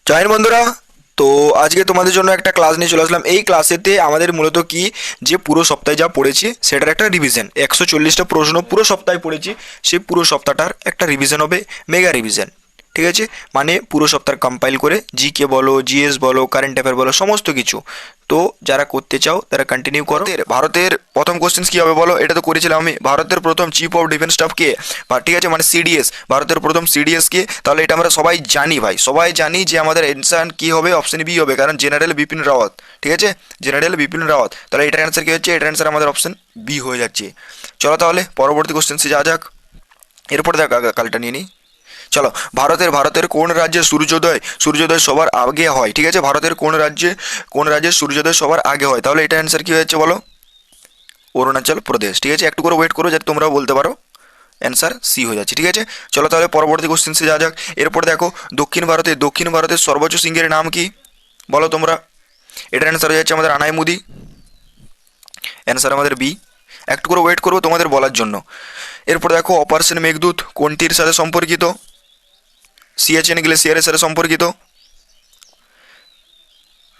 Join বন্ধুরা। তো আজকে তোমাদের জন্য একটা ক্লাস নিয়ে চলে আসলাম। এই ক্লাসেতে আমাদের মূলত কি, যে পুরো সপ্তাহে যা পড়েছি সেটার একটা রিভিশন, 140টা প্রশ্ন পুরো সপ্তাহে পড়েছি, সেই পুরো সপ্তাহটার একটা রিভিশন হবে, মেগা রিভিশন। ঠিক আছে, মানে পুরো সপ্তাহ কম্পাইল করে জিকে বলো, জিএস বলো, কারেন্ট অ্যাফেয়ার বলো, সমস্ত কিছু। তো যারা করতে চাও তারা কন্টিনিউ করো। ভারতের প্রথম কোশ্চেন কি হবে বলো? এটা তো করেছিলাম আমি। ভারতের প্রথম চিফ অফ ডিফেন্স স্টাফ কে? ঠিক আছে, মানে সিডিএস। ভারতের প্রথম সিডিএস কে? তাহলে এটা আমরা সবাই জানি ভাই, সবাই জানি যে আমাদের অ্যান্সার কি হবে, অপশন বি হবে, কারণ জেনারেল বিপিন রাওয়াত। ঠিক আছে, জেনারেল বিপিন রাওয়াত। তাহলে এটার অ্যান্সার কি হচ্ছে? এটার অ্যান্সার আমাদের অপশন বি হয়ে যাচ্ছে। চলো তাহলে পরবর্তী কোশ্চেন্সে যা যাক। এরপর দেখ কালটা নিয়ে নিই। চলো, ভারতের কোন রাজ্যে সূর্যোদয় সবার আগে হয়? ঠিক আছে, ভারতের কোন রাজ্যে সূর্যোদয় সবার আগে হয়? তাহলে এটা অ্যান্সার কি হচ্ছে বলো? অরুণাচল প্রদেশ। ঠিক আছে, একটু করে ওয়েট করো যাতে তোমরাও বলতে পারো। অ্যান্সার সি হয়ে যাচ্ছে। ঠিক আছে, চলো তাহলে পরবর্তী কোশ্চেন্সে যা যাক। এরপর দেখো, দক্ষিণ ভারতের সর্বোচ্চ শৃঙ্গের নাম কি বলো তোমরা? এটার অ্যান্সার হয়ে যাচ্ছে আমাদের আনাইমুদি। অ্যান্সার আমাদের বি। একটু করে ওয়েট করবো তোমাদের বলার জন্য। এরপর দেখো, অপারেশন মেঘদূত কোনটির সাথে সম্পর্কিত? সিয়াচেন গ্লেসিয়ারের সাথে সম্পর্কিত।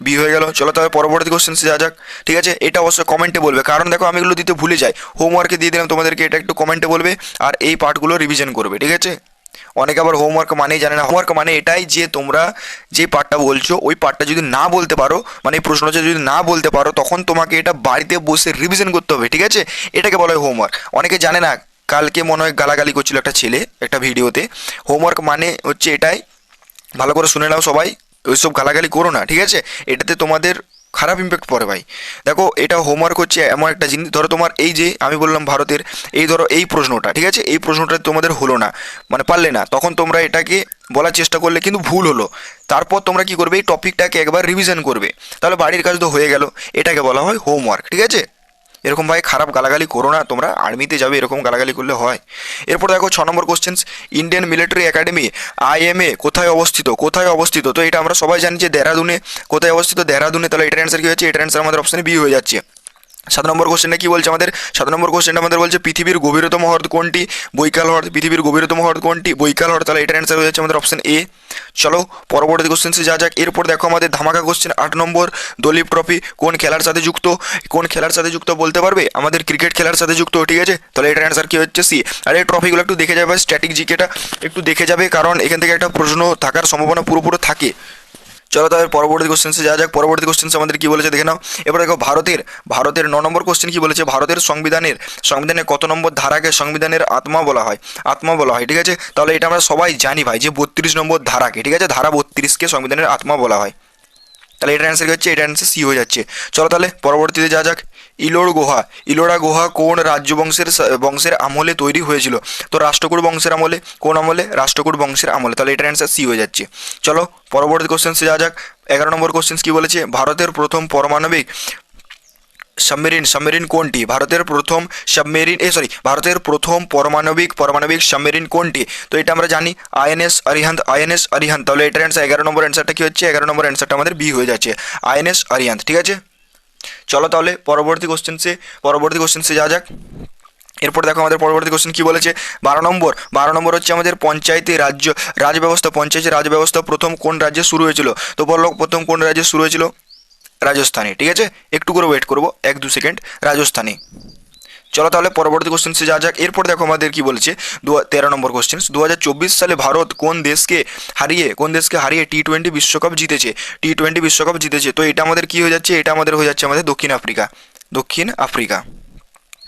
বি হয়ে গেল। চলো তাহলে পরবর্তী কোশ্চেন্সে যা যাক। ঠিক আছে, এটা অবশ্যই কমেন্টে বলবে, কারণ দেখো আমি এগুলো দিতে ভুলে যাই। হোমওয়ার্কে দিয়ে দিলাম তোমাদেরকে, এটা একটু কমেন্টে বলবে আর এই পার্টগুলো রিভিশন করবে। ঠিক আছে, অনেকে আবার হোমওয়ার্ক মানেই জানে না। হোমওয়ার্ক মানে এটাই যে তোমরা যে পার্টটা বলছো ওই পার্টটা যদি না বলতে পারো, মানে এই প্রশ্নটা যদি না বলতে পারো, তখন তোমাকে এটা বাড়িতে বসে রিভিশন করতে হবে। ঠিক আছে, এটাকে বলা হয় হোমওয়ার্ক। অনেকে জানে না। কালকে মনে হয় গালাগালি করছিল একটা ছেলে একটা ভিডিওতে। হোমওয়ার্ক মানে হচ্ছে এটাই, ভালো করে শুনে নাও সবাই। ওইসব গালাগালি করো না, ঠিক আছে? এটাতে তোমাদের খারাপ ইম্প্যাক্ট পড়ে ভাই। দেখো, এটা হোমওয়ার্ক হচ্ছে এমন একটা জিনিস, ধরো তোমার এই যে আমি বললাম ভারতের, এই ধরো এই প্রশ্নটা, ঠিক আছে, এই প্রশ্নটা তোমাদের হলো না, মানে পারলে না, তখন তোমরা এটাকে বলার চেষ্টা করলে কিন্তু ভুল হলো। তারপর তোমরা কি করবে? এই টপিকটাকে একবার রিভিশন করবে। তাহলে বাড়ির কাজ তো হয়ে গেল। এটাকে বলা হয় হোমওয়ার্ক। ঠিক আছে, এরকম ভাই খারাপ গালাগালি করো না, তোমরা আর্মিতে যাবে এরকম গালাগালি করলে হয়? এরপর দেখো 6 নম্বর question, Indian military academy IMA কোথায় অবস্থিত? তো এটা আমরা সবাই জানি যে দেহরাদুনে। কোথায় অবস্থিত? দেহরাদুনে। তাহলে এটার অ্যান্সার কি হচ্ছে? এটার অ্যান্সার আমাদের অপশানে বি হয়ে যাচ্ছে। 7 নম্বর কোশ্চেনটা কি বলছে আমাদের? 7 নম্বর কোশ্চেনটা আমাদের বলছে পৃথিবীর গভীরতম হ্রদ কোনটি? বৈকাল হ্রদ। পৃথিবীর গভীরতম হ্রদ কোনটি? বৈকাল হ্রদ। তাহলে এটার অ্যান্সার হয়ে যাচ্ছে আমাদের অপশন এ। চলো পরবর্তী কোশ্চেন্সে যা যাক। এরপর দেখো আমাদের ধামাকা কোশ্চেন 8 নম্বর, দলীপ ট্রফি কোন খেলার সাথে যুক্ত? কোন খেলার সাথে যুক্ত বলতে পারবে? আমাদের ক্রিকেট খেলার সাথে যুক্ত। ঠিক আছে, তাহলে এটার অ্যান্সার কি হচ্ছে? সি। আর এই ট্রফিগুলো একটু দেখে যাবে, স্ট্যাটিক জিকেটা একটু দেখে যাবে, কারণ এখান থেকে একটা প্রশ্ন থাকার সম্ভাবনা পুরোপুরি থাকে। চলো তাহলে পরবর্তী কোশ্চেন্সে যা যাক। পরবর্তী কোশ্চেন্সে আমাদের কি বলেছে দেখে নাও। এবার দেখো ভারতের 9 নম্বর কোশ্চেন কি বলেছে? ভারতের সংবিধানের কত নম্বর ধারাকে সংবিধানের আত্মা বলা হয়? ঠিক আছে, তাহলে এটা আমরা সবাই জানি ভাই, যে 32 নম্বর ধারাকে, ঠিক আছে, ধারা 32কে সংবিধানের আত্মা বলা হয়। তাহলে এটার অ্যান্সার কি হচ্ছে? এটার অ্যান্সার সি হয়ে যাচ্ছে। চলো তাহলে পরবর্তীতে যা যাক। ইলোরা গুহা কোন বংশের আমলে তৈরি হয়েছিল? তো রাষ্ট্রকূট বংশের আমলে। কোন আমলে? রাষ্ট্রকূট বংশের আমলে। তাহলে এটার অ্যান্সার সি হয়ে যাচ্ছে। চলো পরবর্তী কোশ্চেন্সে যা যাক। 11 নম্বর কোশ্চেন কি বলেছে? ভারতের প্রথম পারমাণবিক সাবমেরিন কোনটি? ভারতের প্রথম পারমাণবিক সাবমেরিন কোনটি? তো এটা আমরা জানি আইএনএস আরিহান্ত। তাহলে এটার অ্যান্সার 11 নম্বর অ্যান্সারটা কি হচ্ছে? 11 নম্বর অ্যান্সারটা আমাদের বি হয়ে যাচ্ছে, আইএনএস আরিহান্ত। ঠিক আছে, চলো তাহলে পরবর্তী কোশ্চেন্সে যা যাক। এরপর দেখো আমাদের পরবর্তী কোশ্চেন কি বলেছে? 12 নম্বর হচ্ছে আমাদের পঞ্চায়েতের রাজব্যবস্থা প্রথম কোন রাজ্যে শুরু হয়েছিল? তো বললো প্রথম কোন রাজ্যে শুরু হয়েছিল? রাজস্থানে। ঠিক আছে, একটু করে ওয়েট করবো 1-2 সেকেন্ড। রাজস্থানে। চলো তাহলে পরবর্তী কোশ্চেন্সে যা যাক। এরপর দেখো আমাদের কি বলেছে? 13 নম্বর কোশ্চেন, 2024 সালে ভারত কোন দেশকে হারিয়ে টি টোয়েন্টি বিশ্বকাপ জিতেছে? তো এটা আমাদের কি হয়ে যাচ্ছে? এটা আমাদের হয়ে যাচ্ছে আমাদের দক্ষিণ আফ্রিকা।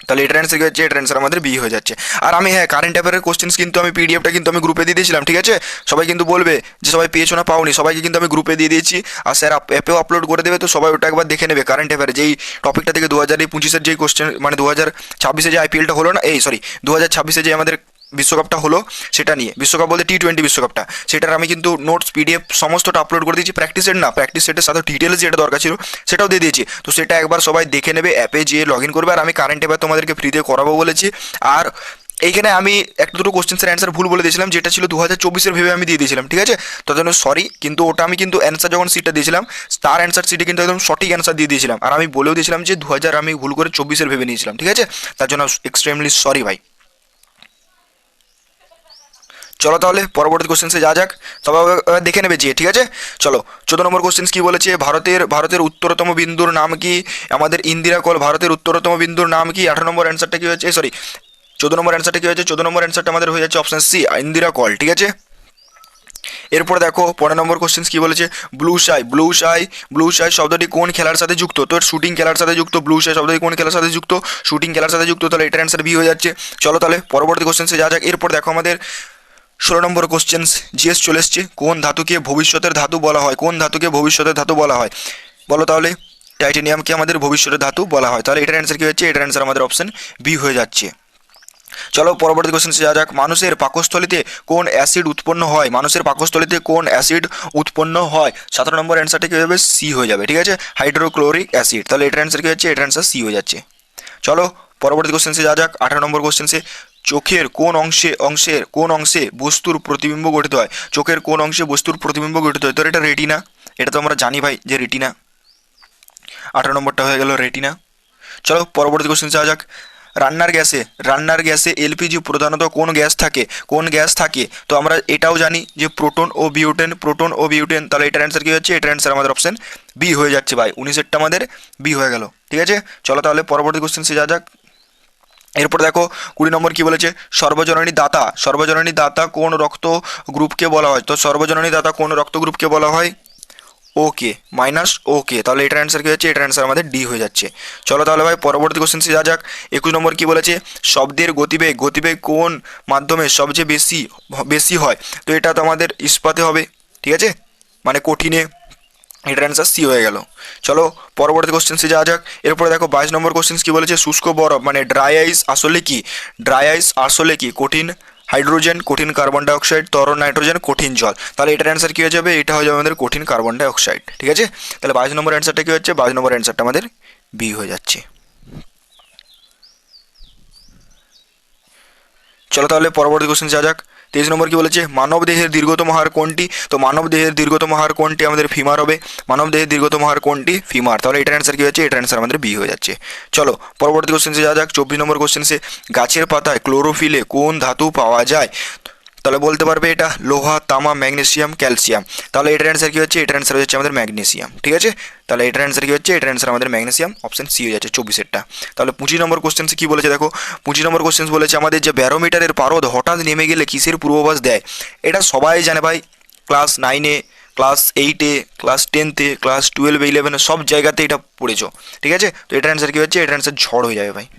তাহলে এটার অ্যান্সার কি হচ্ছে? এটার অ্যান্সার আমাদের বি হয়ে যাচ্ছে। আর আমি, হ্যাঁ, কারেন্ট অ্যাফেয়ারের কোশ্চেন্স কিন্তু আমি পিডিএফটা কিন্তু আমি গ্রুপে দিয়ে দিয়েছিলাম। ঠিক আছে, সবাই কিন্তু বলবে যে সবাই পেয়েছো না পাওনি, সবাইকে কিন্তু আমি গ্রুপে দিয়ে দিয়েছি। আর স্যার অ্যাপেও আপলোড করে দেবে, তো সবাই ওটা একবার দেখে নেবে। কারেন্ট অ্যাফেয়ার যেই টপিকটা থেকে 2025-এর যেই কোশ্চেন, মানে 2026-এ যে আইপিএলটা হলো না, 2026-এ যে আমাদের বিশ্বকাপটা হলো, সেটা নিয়ে, বিশ্বকাপ বলতে টি-20 বিশ্বকাপটা, সেটার আমি কিন্তু নোটস পিডিএফ সমস্তটা আপলোড করে দিয়েছি। প্র্যাকটিস সেটের সাথে ডিটেলস যেটা দরকার ছিল সেটাও দিয়ে দিয়েছি। তো সেটা একবার সবাই দেখে নেবে, অ্যাপে যেয়ে লগ ইন করবে। আর আমি কারেন্ট অ্যাফেয়ার তোমাদেরকে ফ্রিতে করাবো বলেছি। আর এইখানে আমি একটা দুটো কোশ্চেন্সের অ্যান্সার ভুল বলে দিয়েছিলাম, যেটা ছিল 2024-এর ভেবে আমি দিয়ে দিয়েছিলাম। ঠিক আছে, তার জন্য সরি, কিন্তু ওটা আমি কিন্তু অ্যান্সার যখন সিটটা দিয়েছিলাম, তার অ্যান্সার সিটে কিন্তু একদম সঠিক অ্যান্সার দিয়ে দিয়েছিলাম। আর আমি বলেও দিয়েছিলাম যে 2000 আমি ভুল করে 24-এর ভেবে নিয়েছিলাম। ঠিক আছে, তার জন্য এক্সট্রিমলি সরি ভাই। চলো তাহলে পরবর্তী কোশ্চেন্সে যা যাক, তবে এবার দেখে নেবে যে, ঠিক আছে। চলো 14 নম্বর কোশ্চেন্স কি বলেছে, ভারতের উত্তরতম বিন্দুর নাম কি? আমাদের ইন্দিরা কল ভারতের উত্তরতম বিন্দুর নাম কি? 18 নম্বর অ্যান্সারটা কি হয়েছে, সরি 14 নম্বর অ্যান্সারটা কি হয়েছে, 14 নম্বর অ্যান্সারটা আমাদের হয়ে যাচ্ছে অপশন সি, ইন্দিরা কল, ঠিক আছে। এরপর দেখো 15 নম্বর কোশ্চেন্স কি বলেছে, ব্লু শাই শব্দটি কোন খেলার সাথে যুক্ত? তো শুটিং খেলার সাথে যুক্ত। ব্লু শাই শব্দটি কোন খেলার সাথে যুক্ত? শুটিং খেলার সাথে যুক্ত, তাহলে এটার অ্যান্সার বি হয়ে যাচ্ছে। চলো তাহলে পরবর্তী কোশ্চেন্সে যা যাক। এরপর দেখো আমাদের 16 নম্বর কোশ্চেন্স জিএস চলে এসছে, কোন ধাতুকে ভবিষ্যতের ধাতু বলা হয়? কোন ধাতুকে ভবিষ্যতের ধাতু বলা হয় বলো তাহলে? টাইটেনিয়ামকে আমাদের ভবিষ্যতের ধাতু বলা হয়, তাহলে এটার অ্যান্সার কি হচ্ছে, এটার অ্যান্সার আমাদের অপশন বি হয়ে যাচ্ছে। চলো পরবর্তী কোশ্চেন যা যাক, মানুষের পাকস্থলীতে কোন অ্যাসিড উৎপন্ন হয়? মানুষের পাকস্থলীতে কোন অ্যাসিড উৎপন্ন হয়? 17 নম্বর অ্যান্সারটা কি হবে, সি হয়ে যাবে, ঠিক আছে, হাইড্রোক্লোরিক অ্যাসিড, তাহলে এটার অ্যান্সার কি হচ্ছে, এটার অ্যান্সার সি হয়ে যাচ্ছে। চলো পরবর্তী কোশ্চেন্সে যা যাক, 18 নম্বর কোশ্চেন্সে চোখের কোন অংশে বস্তুর প্রতিবিম্ব গঠিত হয়? চোখের কোন অংশে বস্তুর প্রতিবিম্ব গঠিত হয়? তো এটা রেটিনা, এটা তো আমরা জানি ভাই যে রেটিনা। 18 নম্বরটা হয়ে গেল রেটিনা। চলো পরবর্তী কোশ্চেন যা যাক, রান্নার গ্যাসে এলপিজি প্রধানত কোন গ্যাস থাকে? তো আমরা এটাও জানি যে প্রোটন ও বিউটেন, তাহলে এটার অ্যান্সার কি হচ্ছে, এটার অ্যান্সার আমাদের অপশন বি হয়ে যাচ্ছে ভাই, 19এরটা আমাদের বি হয়ে গেল, ঠিক আছে। চলো তাহলে পরবর্তী কোশ্চেন যা যাক। এরপর দেখো 20 নম্বর কি বলেছে, সর্বজননী দাতা কোন রক্ত গ্রুপকে বলা হয়? তো সর্বজননী দাতা কোন রক্ত গ্রুপকে বলা হয়? ওকে মাইনাস ওকে, তাহলে এটার অ্যান্সার কি হচ্ছে, এটার অ্যান্সার আমাদের ডি হয়ে যাচ্ছে। চলো তাহলে ভাই পরবর্তী কোশ্চেন যা যাক। 21 নম্বর কি বলেছে, শব্দের গতিবেগ কোন মাধ্যমে সবচেয়ে বেশি হয়? তো এটা তো আমাদের ইস্পাতে হবে, ঠিক আছে, মানে কঠিনে, এটার অ্যান্সার সি হয়ে গেল। চলো পরবর্তী কোশ্চেন্সে যাওয়া যাক। এরপরে দেখো 22 নম্বর কোশ্চেন্স কি বলেছে, শুষ্ক বরফ মানে ড্রাই আইস আসলে কি? কঠিন হাইড্রোজেন, কঠিন কার্বন ডাইঅক্সাইড, তরল নাইট্রোজেন, কঠিন জল, তাহলে এটার অ্যান্সার কি হয়ে যাবে, এটা হয়ে যাবে আমাদের কঠিন কার্বন ডাইঅক্সাইড, ঠিক আছে। তাহলে 22 নম্বর অ্যান্সারটা কি হচ্ছে, 22 নম্বর অ্যান্সারটা আমাদের বি হয়ে যাচ্ছে। চলো তাহলে পরবর্তী কোশ্চেন যা যাক। 23 নম্বর কি বলেছে, মানব দেহের দীর্ঘতম হাড় কোনটি? তো মানব দেহের দীর্ঘতম হাড় কোনটি, আমাদের ফিমার হবে, মানব দেহের দীর্ঘতম হাড় কোনটি? ফিমার, তাহলে এটার অ্যান্সার কি হচ্ছে, এটার অ্যান্সার আমাদের বি হয়ে যাচ্ছে। চলো পরবর্তী কোশ্চেন্সে যা যাক। 24 নম্বর কোশ্চেন্সে, গাছের পাতায় ক্লোরোফিলে কোন ধাতু পাওয়া যায়? তাহলে বলতে পারবে এটা লোহা, তামা, ম্যাগনেসিয়াম, ক্যালসিয়াম, তাহলে এটার অ্যান্সার কি হচ্ছে, এটার অ্যান্সার হচ্ছে আমাদের ম্যাগনেসিয়াম, ঠিক আছে। তাহলে এটার অ্যান্সার কি হচ্ছে, এটার অ্যান্সার আমাদের ম্যাগনেসিয়াম, অপশন সি হয়ে যাচ্ছে 24এরটা। তাহলে 25 নম্বর কোশ্চেন্সে কি বলেছে দেখো, 25 নম্বর কোশ্চেন্স বলেছে আমাদের যে ব্যারোমিটারের পারদ হঠাৎ নেমে গেলে কিসের পূর্বাভাস দেয়? এটা সবাই জানে ভাই, ক্লাস 9-এ, ক্লাস 8-এ, ক্লাস 10-তে, ক্লাস 12, 11 সব জায়গাতে এটা পড়েছো, ঠিক আছে। তো এটার অ্যান্সার কি হচ্ছে, এটার অ্যান্সার ঝড় হয়ে যাবে ভাই।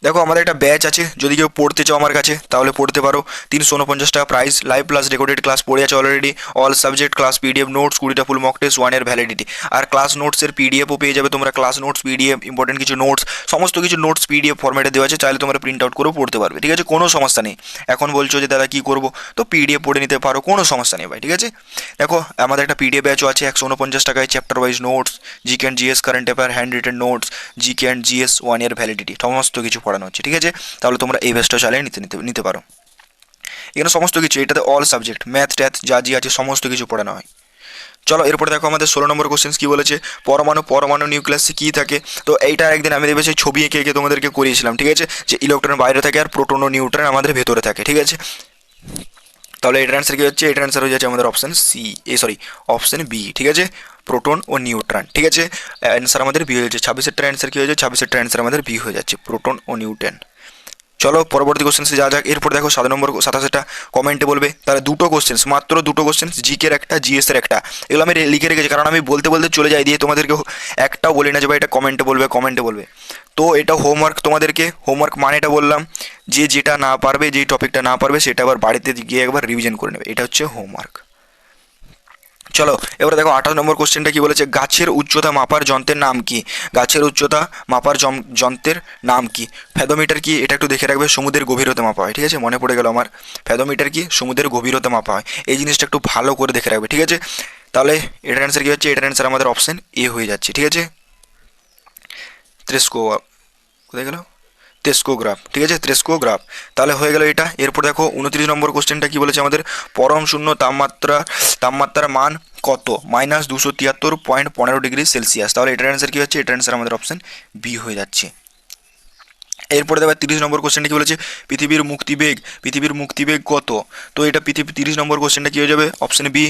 দেখো আমাদের একটা ব্যাচ আছে, যদি কেউ পড়তে চাও আমার কাছে তাহলে পড়তে পারো, 349 টাকা price, live plus recorded class পড়ে আছে already, all subject class, PDF notes, 20টা ফুল মক টেস্ট, 1 এর ভ্যালিডিটি, আর ক্লাস নোটসের পিডিএফও পেয়ে যাবে তোমরা, ক্লাস নোটস পিডিএফ, ইম্পর্টেন্ট কিছু নোটস, সমস্ত কিছু নোটস পিডিএফ ফরম্যাটে দেওয়া আছে, চাইলে তোমরা প্রিন্ট আউট করেও পড়তে পারবে, ঠিক আছে, কোনো সমস্যা নেই। এখন বলছো যে দাদা কী করবো, তো পিডিএফ পড়ে নিতে পারো, কোনো সমস্যা নেই ভাই, ঠিক আছে। দেখো আমাদের একটা পিডিএফ ব্যাচও আছে 149 টাকায়, chapter wise notes, GK and GS current affair, hand written notes, GK and GS 1 এর ভ্যালিডিটি, সমস্ত কিছু পড়ানো হচ্ছে, ঠিক আছে। তাহলে তোমরা এই ব্যাচটা চালিয়ে নিতে পারো, এখানে সমস্ত কিছু, এটাতে অল সাবজেক্ট ম্যাথ ট্যাথ যা আছে সমস্ত কিছু পড়ানো হয়। চলো এরপর দেখো আমাদের 16 নম্বর কোশ্চেন কি বলেছে, পরমাণু নিউক্লিয়াসে কী থাকে? তো এইটা একদিন আমি দেখবে সেই ছবি এঁকে তোমাদেরকে করিয়েছিলাম, ঠিক আছে, যে ইলেকট্রন বাইরে থাকে আর প্রোটন ও নিউট্রন আমাদের ভেতরে থাকে, ঠিক আছে। তাহলে এটার অ্যান্সার কি হচ্ছে, এটার অ্যান্সার হয়ে যাচ্ছে আমাদের অপশন সি, অপশন বি, ঠিক আছে, প্রোটন ও নিউট্রন, ঠিক আছে। অ্যান্সার আমাদের বি হয়ে যাচ্ছে। 26এরটার অ্যান্সার কি হয়েছে, 26এরটার অ্যান্সার আমাদের বি হয়ে যাচ্ছে, প্রোটন ও নিউট্রন। চলো পরবর্তী কোশ্চেন্সে যা যাক। এরপর দেখো 27টা কমেন্টে বলবে, তাহলে মাত্র দুটো কোশ্চেন্স, জিকের একটা, জিএস এর একটা, এগুলো আমি লিখে রেখেছি কারণ আমি বলতে চলে যাই, দিয়ে তোমাদেরকে একটাও বলি না যে ভাই এটা কমেন্টে বলবে। তো এটা হোমওয়ার্ক, তোমাদেরকে হোমওয়ার্ক মানে এটা বললাম যে যেটা না পারবে, যেই টপিকটা না পারবে সেটা আবার বাড়িতে গিয়ে একবার রিভিশন করে নেবে, এটা হচ্ছে হোমওয়ার্ক। চলো এবারে দেখো 28 নম্বর কোশ্চেনটা কি বলেছে, গাছের উচ্চতা মাপার যন্ত্রের নাম কি? গাছের উচ্চতা মাপার যন্ত্রের নাম কি? ফ্যাদোমিটার কি? এটা একটু দেখে রাখবে, সমুদ্রের গভীরতা মাপা হয়, ঠিক আছে, মনে পড়ে গেল আমার, ফ্যাদোমিটার কি? সমুদ্রের গভীরতা মাপা হয়, এই জিনিসটা একটু ভালো করে দেখে রাখবে, ঠিক আছে। তাহলে এটার অ্যান্সার কি হচ্ছে, এটার অ্যান্সার আমাদের অপশন এ হয়ে যাচ্ছে, ঠিক আছে। ত্রেস্কো, কোথায় গেল, তেস্কোগ্রাফ, ঠিক আছে, তেস্কোগ্রাফ, তাহলে হয়ে গেল এটা। এরপর দেখো 29 নম্বর কোশ্চেনটা কি বলেছে আমাদের, পরম শূন্য তাপমাত্রার মান কত? -273.15 ডিগ্রি সেলসিয়াস, তাহলে এটার অ্যান্সার কি হচ্ছে, এটার অ্যান্সার আমাদের অপশন বি হয়ে যাচ্ছে। এরপরে দেখো 30 নম্বর কোশ্চেনটা কি বলেছে, পৃথিবীর মুক্তিবেগ কত? তো এটা 30 নম্বর কোশ্চেনটা কি হয়ে যাবে, option B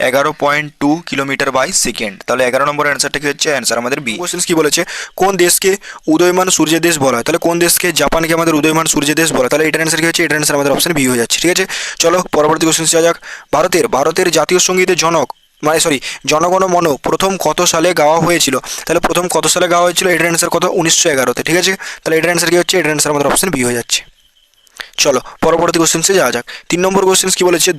11.2 kilometre by second. তাহলে 11 নম্বর অ্যান্সারটা কি হচ্ছে, অ্যান্সার আমাদের বি। কোশ্চেন কি বলেছে, কোন দেশকে উদীয়মান সূর্যের দেশ বলা হয়? তাহলে কোন দেশকে, জাপানকে আমাদের উদীয়মান সূর্যের দেশ বলা হয়। তাহলে এটার অ্যান্সার কি হচ্ছে, এটার অ্যান্সার আমাদের অপশন বি হয়ে যাচ্ছে। ঠিক আছে, চলো পরবর্তী কোশ্চেন যাওয়া যাক। ভারতের জাতীয় সঙ্গীতের জনক, মানে সরি, জনগণ মন প্রথম কত সালে গাওয়া হয়েছিল? তাহলে প্রথম কত সালে গাওয়া হয়েছিল, এটার অ্যান্সার কত, 1911-তে। ঠিক আছে, তাহলে এটার অ্যান্সার কি হচ্ছে, এটার অ্যান্সার আমাদের অপশন বি হয়ে যাচ্ছে। চলো পরবর্তী কোশ্চেন্সে যাওয়া যাক। 3 নম্বর কোশ্চেন্স কি বলেছে,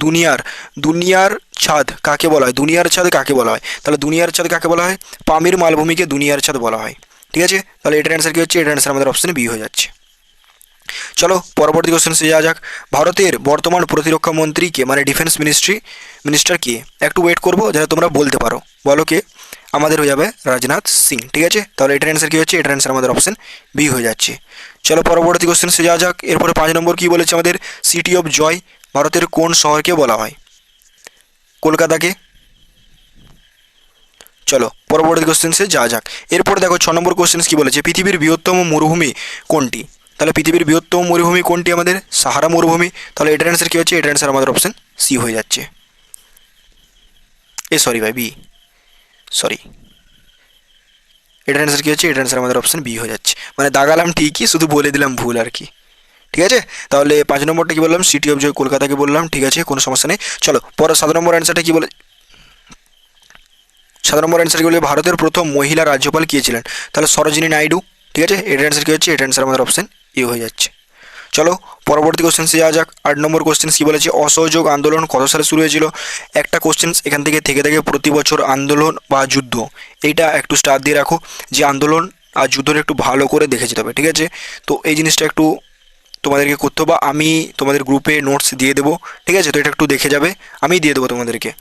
দুনিয়ার ছাদ কাকে বলা হয়? দুনিয়ার ছাদ কাকে বলা হয়? তাহলে দুনিয়ার ছাদ কাকে বলা হয়, পামির মালভূমিকে দুনিয়ার ছাদ বলা হয়। ঠিক আছে, তাহলে এটার অ্যান্সার কি হচ্ছে, এটার অ্যান্সার আমাদের অপশন বি হয়ে যাচ্ছে। চলো পরবর্তী কোশ্চেন্সে যাওয়া যাক। ভারতের বর্তমান প্রতিরক্ষা মন্ত্রী কে, মানে ডিফেন্স মিনিস্টার কে? একটু ওয়েট করবো যাতে তোমরা বলতে পারো, বলো কে? আমাদের হয়ে যাবে রাজনাথ সিং। ঠিক আছে, তাহলে এটার অ্যান্সার কি হচ্ছে, এটার অ্যান্সার আমাদের অপশন বি হয়ে যাচ্ছে। চলো পরবর্তী কোশ্চেন্সে যাওয়া যাক। এরপরে 5 নম্বর কি বলেছে আমাদের, সিটি অফ জয় ভারতের কোন শহরকে বলা হয়? কলকাতাকে। চলো পরবর্তী কোশ্চেন্সে যাওয়া যাক। এরপরে দেখো 6 নম্বর কোশ্চেন্স কি বলেছে, পৃথিবীর বৃহত্তম মরুভূমি কোনটি? তাহলে পৃথিবীর বৃহত্তম মরুভূমি কোনটি আমাদের, সাহারা মরুভূমি। তাহলে এটার অ্যান্সার কি হচ্ছে, এটার অ্যান্সার আমাদের অপশন সি হয়ে যাচ্ছে। সরি ভাই, বি, সরি, এটার অ্যান্সার কি হচ্ছে, এটার অ্যান্সার আমাদের অপশন বি হয়ে যাচ্ছে। মানে দাগালাম ঠিকই, শুধু বলে দিলাম ভুল আর কি। ঠিক আছে, তাহলে 5 নম্বরটা কি বললাম, সিটি অফ জয় কলকাতাকে বললাম। ঠিক আছে, কোনো সমস্যা নেই। চলো পরে 7 নম্বর অ্যান্সারটা কি বলে, 7 নম্বর অ্যান্সার কি বলবে, ভারতের প্রথম মহিলা রাজ্যপাল কে ছিলেন? তাহলে সরোজিনী নাইডু। ঠিক আছে, এটার অ্যান্সার কি হচ্ছে, এটার অ্যান্সার আমাদের অপশন এ হয়ে যাচ্ছে। চলো পরবর্তী কোশ্চেন্সে যাওয়া যাক। 8 নম্বর কোশ্চেন্স কি বলেছে, অসহযোগ আন্দোলন কত সালে শুরু হয়েছিল? একটা কোশ্চেন্স এখান থেকে থাকে প্রতি বছর আন্দোলন বা যুদ্ধ, এইটা একটু স্টার দিয়ে রাখো, যে আন্দোলন আর যুদ্ধটা একটু ভালো করে দেখে যেতে হবে। ঠিক আছে, তো এই জিনিসটা একটু তোমাদেরকে করতে হবে, আমি তোমাদের গ্রুপে নোটস দিয়ে দেবো। ঠিক আছে, তো এটা একটু দেখে যাবে, আমি দিয়ে দেবো তোমাদেরকে।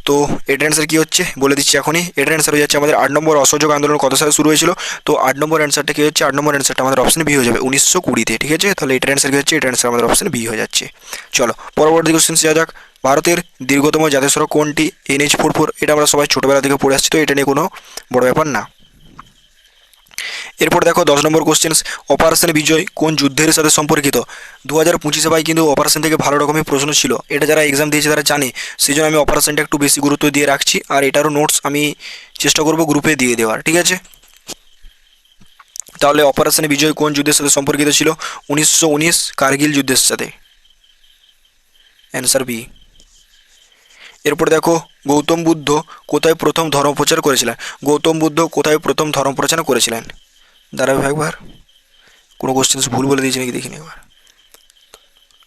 তো এটার অ্যান্সার কী হচ্ছে বলে দিচ্ছি এখনই, এটার অ্যান্সার হয়ে যাচ্ছে আমাদের 8 নম্বর, অসহযোগ আন্দোলন কত সালে শুরু হয়েছিল? তো 8 নম্বর অ্যান্সারটা কী হচ্ছে, 8 নম্বর অ্যান্সারটা আমাদের অপশন বি হয়ে যাবে, 1920-তে। ঠিক আছে, তাহলে এটার অ্যান্সার কী হচ্ছে, এটার অ্যান্সার আমাদের অপশন বি হয়ে যাচ্ছে। চলো পরবর্তী কোশ্চেন যাওয়া যাক। ভারতের দীর্ঘতম জাতীয় সড়ক কোনটি? NH 44। এটা আমরা সবাই ছোটোবেলা থেকে পড়ে আসছি, তো এটা নিয়ে কোনো বড় ব্যাপার না। এরপর দেখো 10 নম্বর কোশ্চেন্স, অপারেশন বিজয় কোন যুদ্ধের সাথে সম্পর্কিত? 2025 ভাই কিন্তু অপারেশন থেকে ভালো রকমের প্রশ্ন ছিল, এটা যারা এক্সাম দিয়েছে তারা জানে, সেই জন্য আমি অপারেশনটা একটু বেশি গুরুত্ব দিয়ে রাখছি, আর এটারও নোটস আমি চেষ্টা করব গ্রুপে দিয়ে দেওয়ার। ঠিক আছে, তাহলে অপারেশন বিজয় কোন যুদ্ধের সাথে সম্পর্কিত ছিল? 1919 কার্গিল যুদ্ধের সাথে, অ্যান্সার বি। এরপর দেখো, গৌতম বুদ্ধ কোথায় প্রথম ধর্ম প্রচার করেছিলেন? গৌতম বুদ্ধ কোথায় প্রথম ধর্ম প্রচার করেছিলেন? দাঁড়াবে একবার, কোনো কোশ্চেন ভুল বলে দিয়েছি নাকি দেখিনি একবার।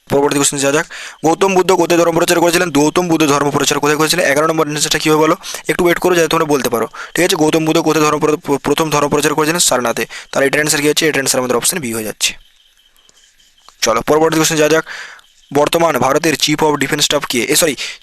পরবর্তী কোশ্চেন যা যাক, গৌতম বুদ্ধ কোথায় ধর্ম প্রচার করেছিলেন? গৌতম বুদ্ধ ধর্ম প্রচার কোথায় করেছিলেন? 11 নম্বর অ্যান্সারটা কী হবে বলো, একটু ওয়েট করো যাতে তোমরা বলতে পারো। ঠিক আছে, গৌতম বুদ্ধ কোথায় প্রথম ধর্ম প্রচার করেছিলেন? সারনাথে। তাহলে এটার অ্যান্সার কী হচ্ছে, এটার অ্যান্সার আমাদের অপশন বি হয়ে যাচ্ছে। চলো পরবর্তী কোশ্চেন যা যাক। বর্তমান ভারতের চিফ অফ ডিফেন্স স্টাফ কে,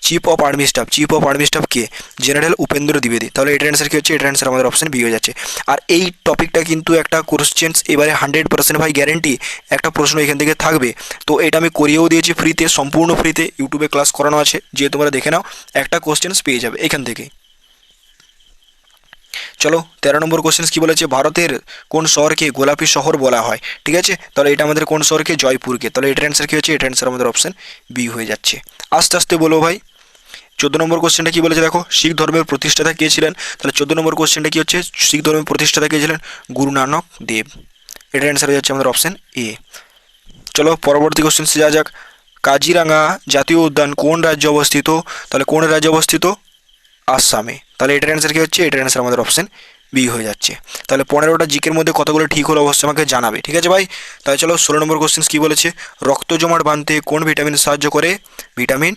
চিফ অফ আর্মি স্টাফ কে? জেনারেল উপেন্দ্র দ্বিবেদী। তাহলে এটার অ্যান্সার কি হচ্ছে, এটার অ্যান্সার আমাদের অপশন বি হয়ে যাচ্ছে। আর এই টপিকটা কিন্তু একটা কোশ্চেন্স এবারে 100% ভাই গ্যারেন্টি একটা প্রশ্ন এখান থেকে থাকবে। তো এটা আমি করিয়েও দিয়েছি ফ্রিতে, সম্পূর্ণ ফ্রিতে, ইউটিউবে ক্লাস করানো আছে, যে তোমরা দেখে নাও, একটা কোশ্চেন্স পেয়ে যাবে এখান থেকে। চলো 13 নম্বর কোশ্চেন কি বলেছে, ভারতের কোন শহরকে গোলাপি শহর বলা হয়? ঠিক আছে, তাহলে এটা আমাদের কোন শহরকে, জয়পুরকে। তাহলে এটার অ্যান্সার কি হচ্ছে, এটার অ্যান্সার আমাদের অপশন বি হয়ে যাচ্ছে। আস্তে আস্তে বলো ভাই। 14 নম্বর কোশ্চেনটা কি বলেছে দেখো, শিখ ধর্মের প্রতিষ্ঠাতা কে ছিলেন? তাহলে 14 নম্বর কোশ্চেনটা কি হচ্ছে, শিখ ধর্মের প্রতিষ্ঠাতা কে ছিলেন? গুরু নানক দেব। এটার অ্যান্সার হয়ে যাচ্ছে আমাদের অপশন এ। চলো পরবর্তী কোশ্চেন যাওয়া যাক। কাজিরাঙ্গা জাতীয় উদ্যান কোন রাজ্যে অবস্থিত? তাহলে কোন রাজ্যে অবস্থিত? আসামে। তাহলে এটার অ্যান্সার কি হচ্ছে, এটার অ্যান্সার আমাদের অপশন বি হয়ে যাচ্ছে। তাহলে 15টা জিকের মধ্যে কতগুলো ঠিক হলো অবশ্যই আমাকে জানাবে। ঠিক আছে ভাই, তাহলে চলো 16 নম্বর কোশ্চেন কি বলেছে, রক্ত জমাট বাঁধতে কোন ভিটামিন সাহায্য করে? Vitamin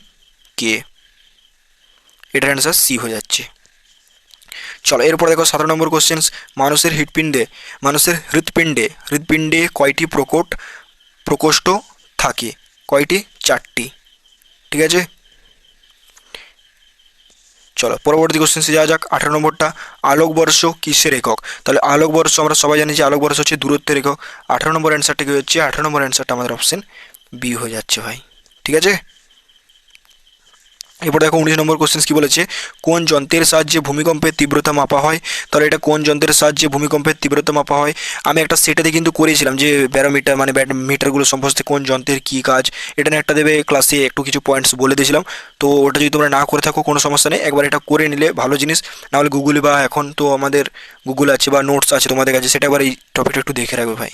K. এটার অ্যান্সার সি হয়ে যাচ্ছে। চলো এরপর দেখো 17 নম্বর কোশ্চেন, মানুষের হৃৎপিণ্ডে কয়টি প্রকোষ্ঠ থাকে? কয়টি? 4টি। ঠিক আছে, চলো পরবর্তী কোশ্চেন্সে যাওয়া যাক। 18 নম্বরটা, আলোকবর্ষ কিসের একক? তাহলে আলোকবর্ষ আমরা সবাই জানি যে আলোকবর্ষ হচ্ছে দূরত্বের একক। 18 নম্বর অ্যান্সারটা কি হচ্ছে, 18 নম্বর অ্যান্সারটা আমাদের অপশন বি হয়ে যাচ্ছে ভাই। ঠিক আছে, এরপর দেখো 19 নম্বর কোশ্চেন কি বলেছে, কোন যন্ত্রের সাহায্যে ভূমিকম্পের তীব্রতা মাপা হয়? তাহলে এটা কোন যন্ত্রের সাহায্যে ভূমিকম্পের তীব্রতা মাপা হয়? আমি একটা সেটাতে কিন্তু করেছিলাম যে ব্যারোমিটার মানে মিটারগুলো সম্বন্ধে কোন যন্ত্রের কী কাজ, এটা নিয়ে একটা দেবে ক্লাসে একটু কিছু পয়েন্টস বলে দিয়েছিলাম। তো ওটা যদি তোমরা না করে থাকো কোনো সমস্যা নেই, একবার এটা করে নিলে ভালো জিনিস। নাহলে গুগলে বা এখন তো আমাদের গুগল আছে বা নোটস আছে তোমাদের কাছে, সেটা একবার এই টপিকটা একটু দেখে রাখবে ভাই।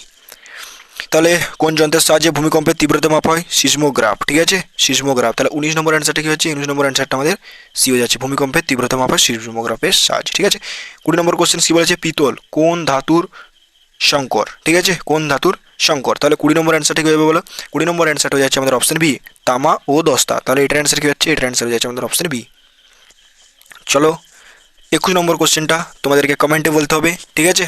তাহলে কোন যন্ত্রের সাহায্যে ভূমিকম্পের তীব্রতা মাপা হয়? সিসমোগ্রাফ, ঠিক আছে, সিসমোগ্রাফ। তাহলে 19 নম্বর অ্যান্সারটা কি হচ্ছে? 19 নম্বর অ্যান্সারটা আমাদের সি হয়ে যাচ্ছে, ভূমিকম্পের তীব্রতা মাপা সিসমোগ্রাফের সাহায্যে, ঠিক আছে। 20 নম্বর কোশ্চেন কি বলেছে, পিতল কোন ধাতুর সংকর? ঠিক আছে, কোন ধাতুর সংকর? তাহলে 20 নম্বর অ্যান্সারটা কি হবে বলো? 20 নম্বর অ্যান্সারটা হয়ে যাচ্ছে আমাদের অপশন বি, তামা ও দস্তা। তাহলে এটার অ্যান্সার কি হচ্ছে? এটার অ্যান্সার হয়ে যাচ্ছে আমাদের অপশন বি। চলো 21 নম্বর কোশ্চেনটা তোমাদেরকে কমেন্টে বলতে হবে, ঠিক আছে।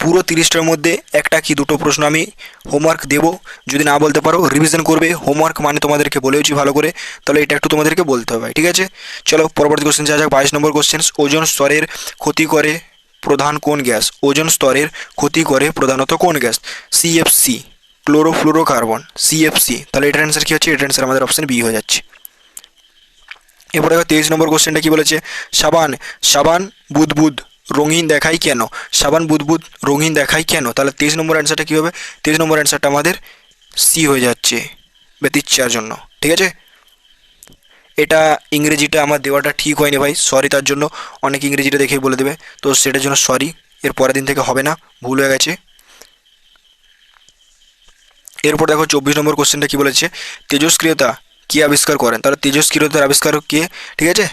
পুরো 30টার মধ্যে একটা কি দুটো প্রশ্ন আমি হোমওয়ার্ক দেবো, যদি না বলতে পারো রিভিশন করবে। হোমওয়ার্ক মানে তোমাদেরকে বলেওছি ভালো করে, তাহলে এটা একটু তোমাদেরকে বলতে হবে, ঠিক আছে। চলো পরবর্তী কোশ্চেন যা যাক। 22 নম্বর কোশ্চেন, ওজোন স্তরের ক্ষতি করে প্রধান কোন গ্যাস? ওজোন স্তরের ক্ষতি করে প্রধানত কোন গ্যাস? CFC, chlorofluorocarbon, CFC. তাহলে এটার অ্যান্সার কি হচ্ছে? এটার অ্যান্সার আমাদের অপশন বি হয়ে যাচ্ছে। এরপরে 23 নম্বর কোশ্চেনটা কি বলেছে, সাবান সাবান বুদবুদ রঙিন দেখায় কেন? সাবান বুদবুদ রঙিন দেখায় কেন? তাহলে 23 নম্বর অ্যান্সারটা কী হবে? 23 নম্বর অ্যান্সারটা আমাদের সি হয়ে যাচ্ছে, ব্যতিচ্ছার জন্য, ঠিক আছে। এটা ইংরেজিটা আমার দেওয়াটা ঠিক হয়নি ভাই, সরি তার জন্য। অনেক ইংরেজিটা দেখেই বলে দেবে, তো সেটার জন্য সরি। এর পরের দিন থেকে হবে না, ভুল হয়ে গেছে। এরপর দেখো 24 নম্বর কোশ্চেনটা কি বলেছে, তেজস্ক্রিয়তা কি আবিষ্কার করেন? তাহলে তেজস্ক্রিয়তার আবিষ্কারক কে? ঠিক আছে,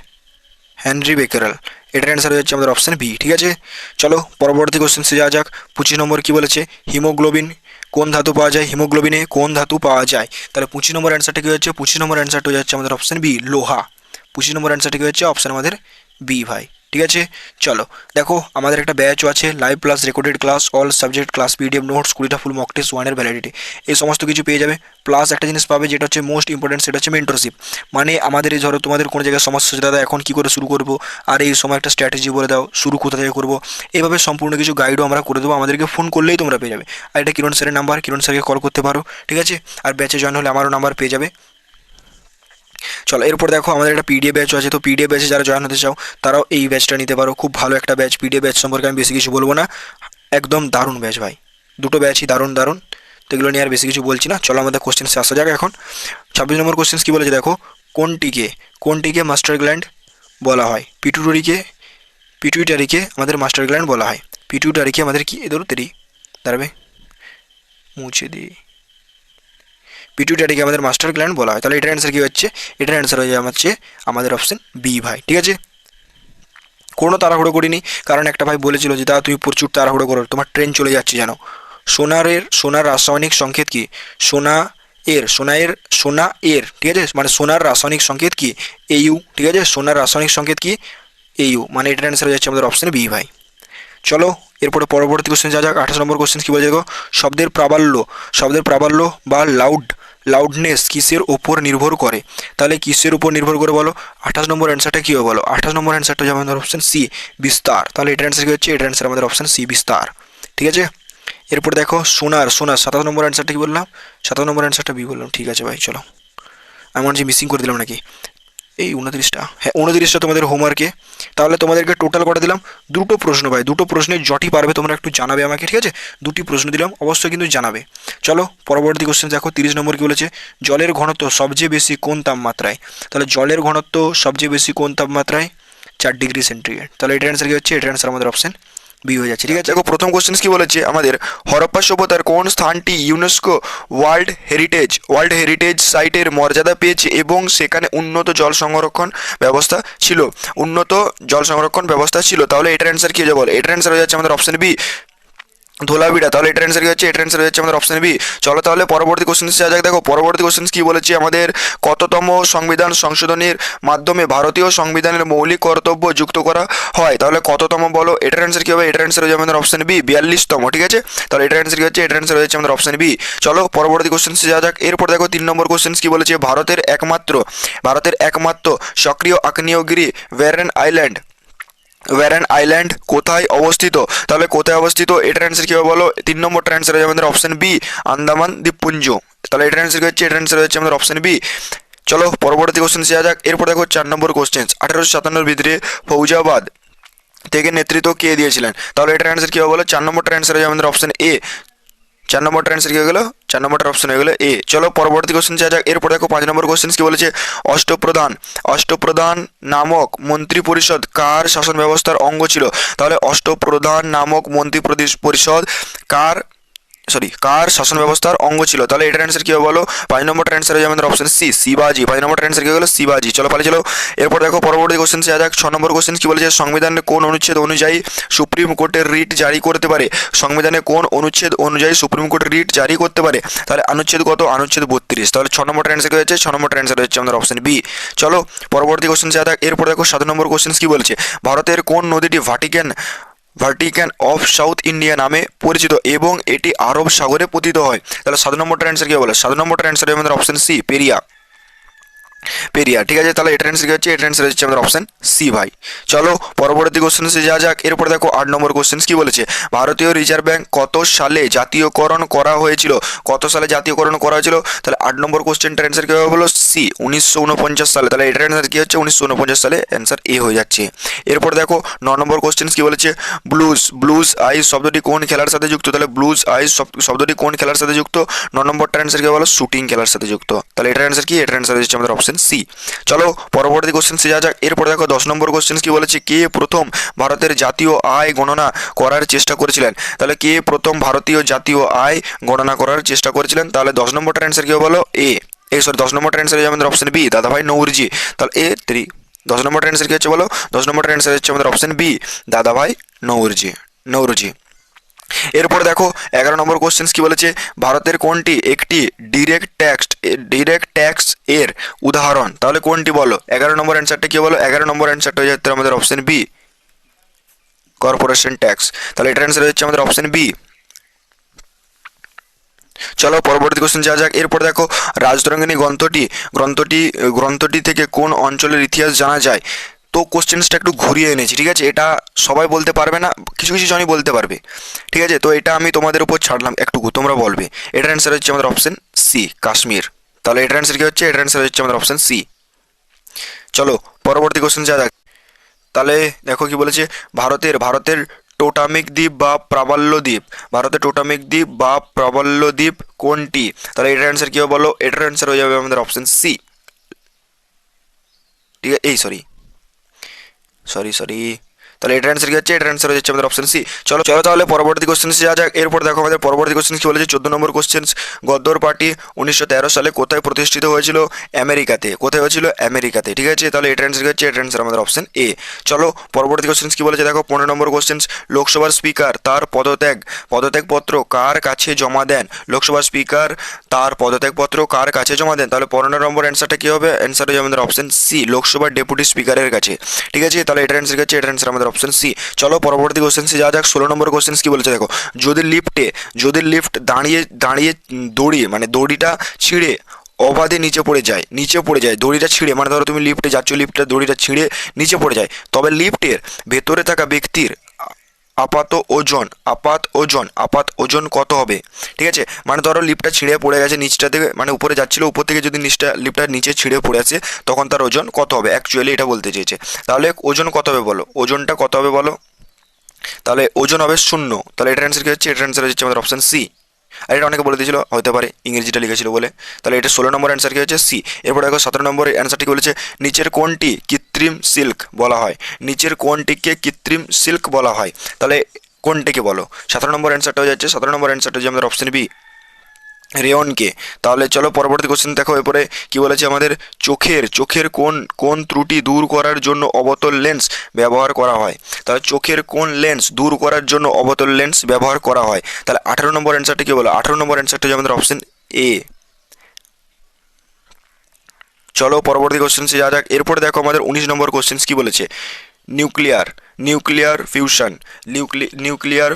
হেনরি বেকারেল। এটার অ্যান্সার হয়ে যাচ্ছে আমাদের অপশান বি, ঠিক আছে। চলো পরবর্তী কোশ্চেন যাওয়া যাক। 25 নম্বর কি বলেছে, হিমোগ্লোবিন কোন ধাতু পাওয়া যায়? হিমোগ্লোবিনে কোন ধাতু পাওয়া যায়? তাহলে 25 নম্বর অ্যান্সারটা কি হচ্ছে? 25 নম্বর অ্যান্সারটা হয়ে যাচ্ছে আমাদের অপশান বি, লোহা। 25 নম্বর অ্যান্সারটা কি হচ্ছে? অপশান আমাদের বি ভাই, ঠিক আছে। চলো দেখো আমাদের একটা ব্যাচও আছে, live plus recorded class, all subject class, PDF notes, 20টা ফুল মক টেস্ট, 1 এর ভ্যালিডিটি, এই সমস্ত কিছু পেয়ে যাবে। প্লাস একটা জিনিস পাবে যেটা হচ্ছে মোস্ট ইম্পর্টেন্ট, সেটা হচ্ছে মেন্টরশিপ। মানে আমাদের এই ধরো তোমাদের কোনো জায়গায় সমস্যা হচ্ছে, দাদা এখন কী করে শুরু করবো, আর এই সময় একটা স্ট্র্যাটেজি বলে দাও, শুরু কোথা থেকে করবো, এইভাবে সম্পূর্ণ কিছু গাইডও আমরা করে দেবো। আমাদেরকে ফোন করলেই তোমরা পেয়ে যাবে। আর এটা কিরণ স্যারের নাম্বার, কিরণ স্যারকে কল করতে পারো, ঠিক আছে। আর ব্যাচে জয়েন হলে আমারও নাম্বার পেয়ে যাবে। চলো এরপর দেখো আমাদের একটা পিডিএফ ব্যাচ আছে, তো পিডিএফ ব্যাচে যারা জয়েন হতে চাও তারাও এই ব্যাচটা নিতে পারো, খুব ভালো একটা ব্যাচ। পিডিএফ ব্যাচ সম্পর্কে আমি বেশি কিছু বলবো না, একদম দারুণ ব্যাচ ভাই, দুটো ব্যাচই দারুণ দারুণ। তো এগুলো নিয়ে আর বেশি কিছু বলছি না, চলো আমাদের কোশ্চেন্সে আসা যাক এখন। 26 নম্বর কোশ্চেন্স কী বলেছে দেখো, কোনটিকে মাস্টার গ্ল্যান্ড বলা হয়? পিটুইটারিকে আমাদের মাস্টার গ্ল্যান্ড বলা হয়। পিটুইটারিকে আমাদের কি ধরো তেরি দাঁড়াবে মুছে দিই, পিটুইটারিকে আমাদের মাস্টার গ্ল্যান্ড বলা হয়। তাহলে এটার অ্যান্সার কী হচ্ছে? এটার অ্যান্সার হয়ে যাচ্ছে আমাদের অপশন বি ভাই, ঠিক আছে। কোনো তাড়াহুড়ো করিনি, কারণ একটা ভাই বলেছিল যে দাদা তুমি প্রচুর তাড়াহুড়ো করো, তোমার ট্রেন চলে যাচ্ছে জানো। সোনার রাসায়নিক সংকেত কি? সোনা এর, ঠিক আছে, মানে সোনার রাসায়নিক সংকেত কি? এইউ, ঠিক আছে, সোনার রাসায়নিক সংকেত কি? এইউ, মানে এটার অ্যান্সার হয়ে যাচ্ছে আমাদের অপশন বি ভাই। চলো এরপরে পরবর্তী কোশ্চেন যা যাক। 28 নম্বর কোশ্চেন কি বলে দেখো, শব্দের প্রাবল্য বা লাউডনেস কিসের ওপর নির্ভর করে? তাহলে কিসের উপর নির্ভর করে বলো? 28 নম্বর অ্যান্সারটা কী হবে বলো? 28 নম্বর অ্যান্সারটা হচ্ছে আমাদের অপশন সি, বিস্তার। তাহলে এটার অ্যান্সার কী হচ্ছে? এটার অ্যান্সার আমাদের অপশন সি, বিস্তার, ঠিক আছে। এরপর দেখো সোনার 27 নম্বর অ্যান্সারটা কি বললাম? 27 নম্বর অ্যান্সারটা বি বললাম, ঠিক আছে ভাই। চলো আমি মনে হচ্ছে মিসিং করে দিলাম নাকি, এই 29টা, হ্যাঁ 29টা তোমাদের হোমওয়ার্কে। তাহলে তোমাদেরকে টোটাল কটা দিলাম? দুটো প্রশ্ন ভাই, দুটো প্রশ্নের জটি পারবে তোমরা একটু জানাবে আমাকে, ঠিক আছে। দুটি প্রশ্ন দিলাম, অবশ্যই কিন্তু জানাবে। চলো পরবর্তী কোশ্চেন দেখো 30 নম্বর কি বলেছে, জলের ঘনত্ব সবচেয়ে বেশি কোন তাপমাত্রায়? তাহলে জলের ঘনত্ব সবচেয়ে বেশি কোন তাপমাত্রায়? 4 ডিগ্রি সেন্টিগ্রেড। তাহলে এটার অ্যান্সার কি হচ্ছে? এটার অ্যান্সার আমাদের অপশন বি হয়ে যাচ্ছে, ঠিক আছে। দেখো প্রথম কোশ্চেন কি বলেছে আমাদের, হরপ্পা সভ্যতার কোন স্থানটি ইউনেস্কো ওয়ার্ল্ড হেরিটেজ সাইটের মর্যাদা পেয়েছে এবং সেখানে উন্নত জল সংরক্ষণ ব্যবস্থা ছিল? তাহলে এটার অ্যান্সার কি হয়ে যাবে? এটার অ্যান্সার হয়ে যাচ্ছে আমাদের অপশন বি, ধোলাবিড়া। তাহলে এটার অ্যান্সার কি হচ্ছে? এটার অ্যান্সার হয়ে যাচ্ছে আমাদের অপশন বি। চলো তাহলে পরবর্তী কোশ্চেন যা যাক। দেখো পরবর্তী কোশ্চেন কি বলেছে আমাদের, কততম সংবিধান সংশোধনের মাধ্যমে ভারতীয় সংবিধানের মৌলিক কর্তব্য যুক্ত করা হয়? তাহলে কততম বলো? এটার অ্যান্সার কি হবে? এটার অ্যান্সার হয়ে যাবে আমাদের অপশন বি, 42তম, ঠিক আছে। তাহলে এটার অ্যান্সার কি হচ্ছে? এটার অ্যান্সার হয়ে যাচ্ছে আমাদের অপশন বি। চলো পরবর্তী কোশ্চেন যা যাক। এরপর দেখো 3 নম্বর কোশ্চেন কি বলেছে, ভারতের একমাত্র সক্রিয় আগ্নেয়গিরি ওয়ারেন আইল্যান্ড কোথায় অবস্থিত? তাহলে কোথায় অবস্থিত? এটার অ্যান্সার কী হবে বলো? 3 নম্বরটার অ্যান্সার হয়ে আমাদের অপশন বি, আন্দামান দ্বীপপুঞ্জ। তাহলে এটার অ্যান্সার কী হচ্ছে? এটার অ্যান্সার হচ্ছে আমাদের অপশন বি, চলো পরবর্তী কোশ্চেন যাওয়া যাক। এরপর দেখো 4 নম্বর কোশ্চেন, 1857 বিদ্রোহে ফৌজাবাদ থেকে নেতৃত্ব কে দিয়েছিলেন? তাহলে এটার অ্যান্সার কি হবে বলো? 4 নম্বরটার অ্যান্সার হয়ে আমাদের অপশন এ। 4 নম্বরটার অ্যান্সার কি হয়ে গেল? 4 নম্বরটার অপশন হয়ে গেল এ। চলো পরবর্তী কোশ্চেন যাওয়া যাক। এরপর দেখো 5 নম্বর কোশ্চেন কি বলেছে, অষ্টপ্রধান নামক মন্ত্রী পরিষদ কার শাসন ব্যবস্থার অঙ্গ ছিল? তাহলে অষ্টপ্রধান নামক মন্ত্রী পরিষদ কার শাসন ব্যবস্থার অঙ্গ ছিল? তাহলে এটার অ্যান্সার কি হবে বলো? 5 নম্বরটার অ্যান্সার হয়ে যাবে আমাদের অপশন সি, শিবাজি। 5 নম্বরটার অ্যান্সার কি হলো? শিবাজি। চলো পালিয়ে চলো। এরপর দেখো পরবর্তী কোশ্চেন যাওয়া যাক। 6 নম্বর কোশ্চেন কি বলেছে, সংবিধানের কোন অনুচ্ছেদ অনুযায়ী সুপ্রিম কোর্টের রিট জারি করতে পারে? সংবিধানে কোন অনুচ্ছেদ অনুযায়ী সুপ্রিম কোর্ট রিট জারি করতে পারে? তাহলে অনুচ্ছেদ কত? অনুচ্ছেদ 32। তাহলে 6 নম্বরটার অ্যান্সার কি হয়েছে? 6 নম্বরটার অ্যান্সার হচ্ছে আমাদের অপশন বি। চলো পরবর্তী কোশ্চেন যাওয়া যাক। এরপর দেখো 7 নম্বর কোশ্চেন কি বলছে, ভারতের কোন নদীটি ভার্টিকান অফ সাউথ ইন্ডিয়া নামে পরিচিত এবং এটি আরব সাগরে পতিত হয়? তাহলে 7 নম্বরটার অ্যান্সার কি বলে? 7 নম্বরটার অ্যান্সার হবে আমাদের অপশন সি, পেরিয়া। ঠিক আছে, তাহলে এটার অ্যান্সার কি হচ্ছে? এটার অ্যান্সার হচ্ছে আমাদের অপশন সি ভাই। চলো পরবর্তী কোশ্চেন্সে যাওয়া যাক। এরপর দেখো 8 নম্বর কোশ্চেন কি বলেছে, ভারতীয় রিজার্ভ ব্যাংক কত সালে জাতীয়করণ করা হয়েছিল? কত সালে জাতীয়করণ করা হয়েছিল? তাহলে 8 নম্বর কোশ্চেনটার অ্যান্সার কি হবে বলো? সি, 1949 সালে। তাহলে এটার অ্যান্সার কি হচ্ছে? 1949 সালে অ্যান্সার এ হয়ে যাচ্ছে। এরপর দেখো 9 নম্বর কোশ্চেন কি বলেছে, ব্লুজ আইস শব্দটি কোন খেলার সাথে যুক্ত? তাহলে ব্লুজ আইস শব্দটি কোন খেলার সাথে যুক্ত? 9 নম্বরটার অ্যান্সার কি বলো? শুটিং খেলার সাথে যুক্ত। তাহলে এটার অ্যান্সার কি? এটার অ্যান্সার হচ্ছে আমাদের অপশন সি। চলো পরবর্তী কোশ্চেন যাওয়া যাক। এরপর দেখো 10 নম্বর কোশ্চেন কি বলেছে, কে প্রথম ভারতের জাতীয় আয় গণনা করার চেষ্টা করেছিলেন? তাহলে কে প্রথম ভারতীয় জাতীয় আয় গণনা করার চেষ্টা করেছিলেন? তাহলে 10 নম্বরটার অ্যান্সার কি হবে বলো? এ 10 নম্বরটার অ্যান্সার হচ্ছে আমাদের অপশন বি, দাদাভাই নৌরজি। তাহলে এ 3। 10 নম্বরটার অ্যান্সার কি হচ্ছে বলো? 10 নম্বরটার অ্যান্সার হচ্ছে আমাদের অপশন বি, দাদাভাই নৌরজি। এরপর দেখো 11 নম্বর কোশ্চেন কি বলেছে, ভারতের কোনটি একটি ডিরেক্ট ট্যাক্স এর উদাহরণ? তাহলে কোনটি বলো? 11 নম্বর অ্যান্সারটা কি বলো? 11 নম্বর অ্যান্সারটা হয়ে যাচ্ছে আমাদের অপশন বি, কর্পোরেশন ট্যাক্স। তাহলে এটার অ্যান্সার হচ্ছে আমাদের অপশন বি। চলো পরবর্তী কোশ্চেন যাওয়া যাক। এরপর দেখো রাজতরঙ্গিনী গ্রন্থটি থেকে কোন অঞ্চলের ইতিহাস জানা যায়? তো কোশ্চেন্সটা একটু ঘুরিয়ে এনেছি, ঠিক আছে? এটা সবাই বলতে পারবে না, কিছু কিছু জনই বলতে পারবে, ঠিক আছে? তো এটা আমি তোমাদের উপর ছাড়লাম, একটুকু তোমরা বলবে। এটার অ্যান্সার হচ্ছে আমাদের অপশন সি, কাশ্মীর। তাহলে এটার অ্যান্সার কি হচ্ছে? এটার অ্যান্সার হচ্ছে আমাদের অপশন সি। চলো পরবর্তী কোশ্চেন যাওয়া যাক। তাহলে দেখো কি বলেছে, ভারতের টোটামিক দ্বীপ বা প্রাবল্য দ্বীপ কোনটি? তাহলে এটার অ্যান্সার কি হবে বলো? এটার অ্যান্সার হয়ে যাবে আমাদের অপশন সি। ঠিক আছে, সরি। তাহলে এটার অ্যান্সার কি হচ্ছে? এটার অ্যান্সার হচ্ছে আমাদের অপশন সি। চলো তাহলে পরবর্তী কোশ্চেন যাওয়া যাক। এরপর দেখো আমাদের পরবর্তী কোশ্চেন কি বলেছে, 14 নম্বর কোশ্চেন, গদ্দর পার্টি 1913 সালে কোথায় প্রতিষ্ঠিত হয়েছিল? আমেরিকাতে। কোথায় হয়েছিল? আমেরিকাতে। ঠিক আছে, তাহলে এটার অ্যান্সার কি হচ্ছে? এটার অ্যান্সার আমাদের অপশন এ। চলো পরবর্তী কোশ্চেন কি বলেছে দেখো 15 নম্বর কোশ্চেন, লোকসভার স্পিকার তার পদত্যাগপত্র কার কাছে জমা দেন? লোকসভার স্পিকার তার পদত্যাগপত্র কার কাছে জমা দেন? তাহলে 15 নম্বর অ্যান্সারটা কি হবে? অ্যান্সার হয়ে আমাদের অপশন সি, লোকসভার ডেপুটি স্পিকারের কাছে। ঠিক আছে, তাহলে এটার অ্যান্সার কি হচ্ছে? এটার অ্যান্সার আমাদের অপশন সি। চলো পরবর্তী কোশ্চেন যাওয়া যাক। 16 নম্বর কোশ্চেন কি বলেছে দেখো, যদি লিফট দাঁড়িয়ে দড়িটা ছিঁড়ে অবাধে নিচে পড়ে যায়, দড়িটা ছিঁড়ে, মানে ধরো তুমি লিফটে যাচ্ছ, লিফটের দড়িটা ছিঁড়ে নিচে পড়ে যায়, তবে লিফটের ভেতরে থাকা ব্যক্তির আপাত ওজন কত হবে? ঠিক আছে, মানে ধরো লিফটটা ছিঁড়ে পড়ে গেছে নিচটা থেকে, মানে উপরে যাচ্ছিল, উপর থেকে যদি লিফটটা নিচে ছিঁড়ে পড়ে আছে, তখন তার ওজন কত হবে? অ্যাকচুয়ালি এটা বলতে চেয়েছে। তাহলে ওজন কত হবে বলো? ওজনটা কত হবে বলো? তাহলে ওজন হবে 0। তাহলে এটার অ্যান্সার কি হচ্ছে? এটার অ্যান্সার হচ্ছে আমাদের অপশন সি। আর এটা অনেকে বলে দিয়েছিল, হতে পারে ইংরেজিটা লিখেছিল বলে। তাহলে এটা 16 নম্বর অ্যান্সার কি হচ্ছে? সি। এরপর দেখো 17 নম্বর অ্যান্সারটি বলেছে, নিচের কোনটি কৃত্রিম সিল্ক বলা হয়? নিচের কোনটিকে কৃত্রিম সিল্ক বলা হয়? তাহলে কোনটিকে বলো? 17 নম্বর অ্যান্সারটা হয়ে যাচ্ছে, 17 নম্বর অ্যান্সারটা হচ্ছে আমাদের অপশন বি, রেয়নকে। তাহলে চলো পরবর্তী কোশ্চেন দেখো। এরপরে কি বলেছে আমাদের, চোখের কোন ত্রুটি দূর করার জন্য অবতল লেন্স ব্যবহার করা হয়? তাহলে চোখের কোন লেন্স দূর করার জন্য অবতল লেন্স ব্যবহার করা হয়? তাহলে 18 নম্বর অ্যান্সারটা কি বলো? 18 নম্বর অ্যান্সারটা হচ্ছে আমাদের অপশন এ। চলো পরবর্তী কোশ্চেন যাওয়া যাক। এরপরে দেখো আমাদের 19 নম্বর কোশ্চেন কি বলেছে, নিউক্লিয়ার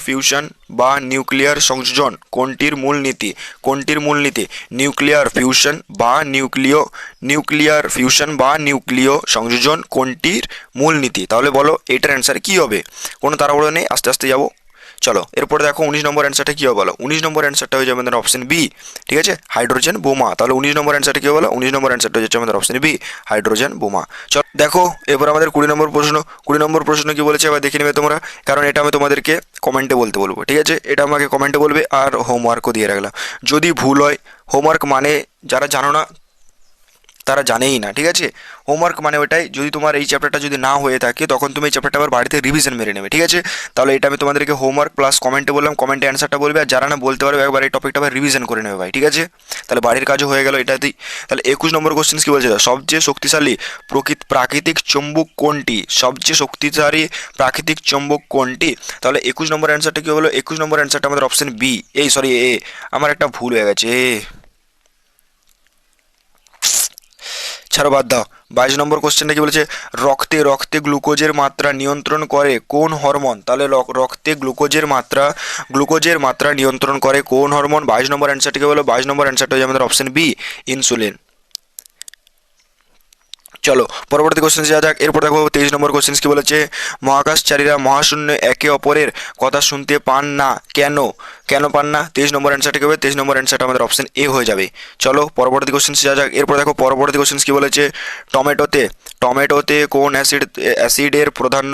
ফিউশন বা নিউক্লিয়ার সংযোজন কোনটির মূলনীতি? নিউক্লিয়ার ফিউশন বা নিউক্লিয় সংযোজন কোনটির মূলনীতি? তাহলে বলো এটার অ্যান্সার কি হবে? কোনো তাড়াহুড়ো নেই, আস্তে আস্তে যাবো। চলো এরপরে দেখো 19 নম্বর অ্যান্সারটা কী হবে বলো। 19 নম্বর অ্যান্সারটা হয়ে যাবে আমাদের অপশন বি, ঠিক আছে, হাইড্রোজেন বোমা। তাহলে 19 নম্বর অ্যান্সারটা কী বলো, 19 নম্বর অ্যান্সারটা হচ্ছে আমাদের অপশন বি, হাইড্রোজেন বোমা। চলো দেখো এরপর আমাদের 20 নম্বর প্রশ্ন। 20 নম্বর প্রশ্ন কি বলেছে এবার দেখে নেবে তোমরা, কারণ এটা আমি তোমাদেরকে কমেন্টে বলতে বলবো, ঠিক আছে, এটা আমাকে কমেন্টে বলবে আর হোমওয়ার্কও দিয়ে রাখলাম। যদি ভুল হয়, হোমওয়ার্ক মানে যারা জানো না তারা জানেই না, ঠিক আছে। হোমওয়ার্ক মানে ওটাই, যদি তোমার এই চ্যাপ্টারটা যদি না হয়ে থাকে তখন তুমি এই চ্যাপ্টারটা আবার বাড়িতে রিভিশন মেরে নেবে, ঠিক আছে। তাহলে এটা আমি তোমাদেরকে হোমওয়ার্ক প্লাস কমেন্টে বললাম, কমেন্টে অ্যান্সারটা বলবে, আর যারা না বলতে পারবে একবার এই টপিকটা আবার রিভিশন করে নেবে ভাই, ঠিক আছে। তাহলে বাড়ির কাজও হয়ে গেল এটাতেই। তাহলে 21 নম্বর কোশ্চেন কি বলছে, সবচেয়ে শক্তিশালী প্রাকৃতিক চুম্বক কোনটি, সবচেয়ে শক্তিশালী প্রাকৃতিক চুম্বক কোনটি। তাহলে 21 নম্বর অ্যান্সারটা কি হলো, 21 নম্বর অ্যান্সারটা আমাদের অপশন বি, এই সরি এ, আমার একটা ভুল হয়ে গেছে, ছাড়ো বাদ দাও। 22 নম্বর কোশ্চেনটা কি বলেছে, রক্তে রক্তে গ্লুকোজের মাত্রা নিয়ন্ত্রণ করে কোন হরমোন। তাহলে রক্তে গ্লুকোজের মাত্রা নিয়ন্ত্রণ করে কোন হরমোন। 22 নম্বর অ্যান্সারটা কি বলো, 22 নম্বর অ্যান্সারটা হচ্ছে আমাদের অপশন বি, ইনসুলিন। চলো পরবর্তী কোশ্চেন যাওয়া যাক। এরপর দেখো 23 নম্বর কোশ্চেন কি বলেছে, মহাকাশচারীরা মহাশূন্যে একে অপরের কথা শুনতে পান না কেন, কেন পান না। 23 নম্বর অ্যান্সারটা কি হবে, 23 নম্বর অ্যান্সারটা আমাদের অপশন এ হয়ে যাবে। চলো পরবর্তী কোশ্চেন যাওয়া যাক। এরপর দেখো পরবর্তী কোশ্চেন কি বলেছে, টমেটোতে কোন অ্যাসিডের প্রাধান্য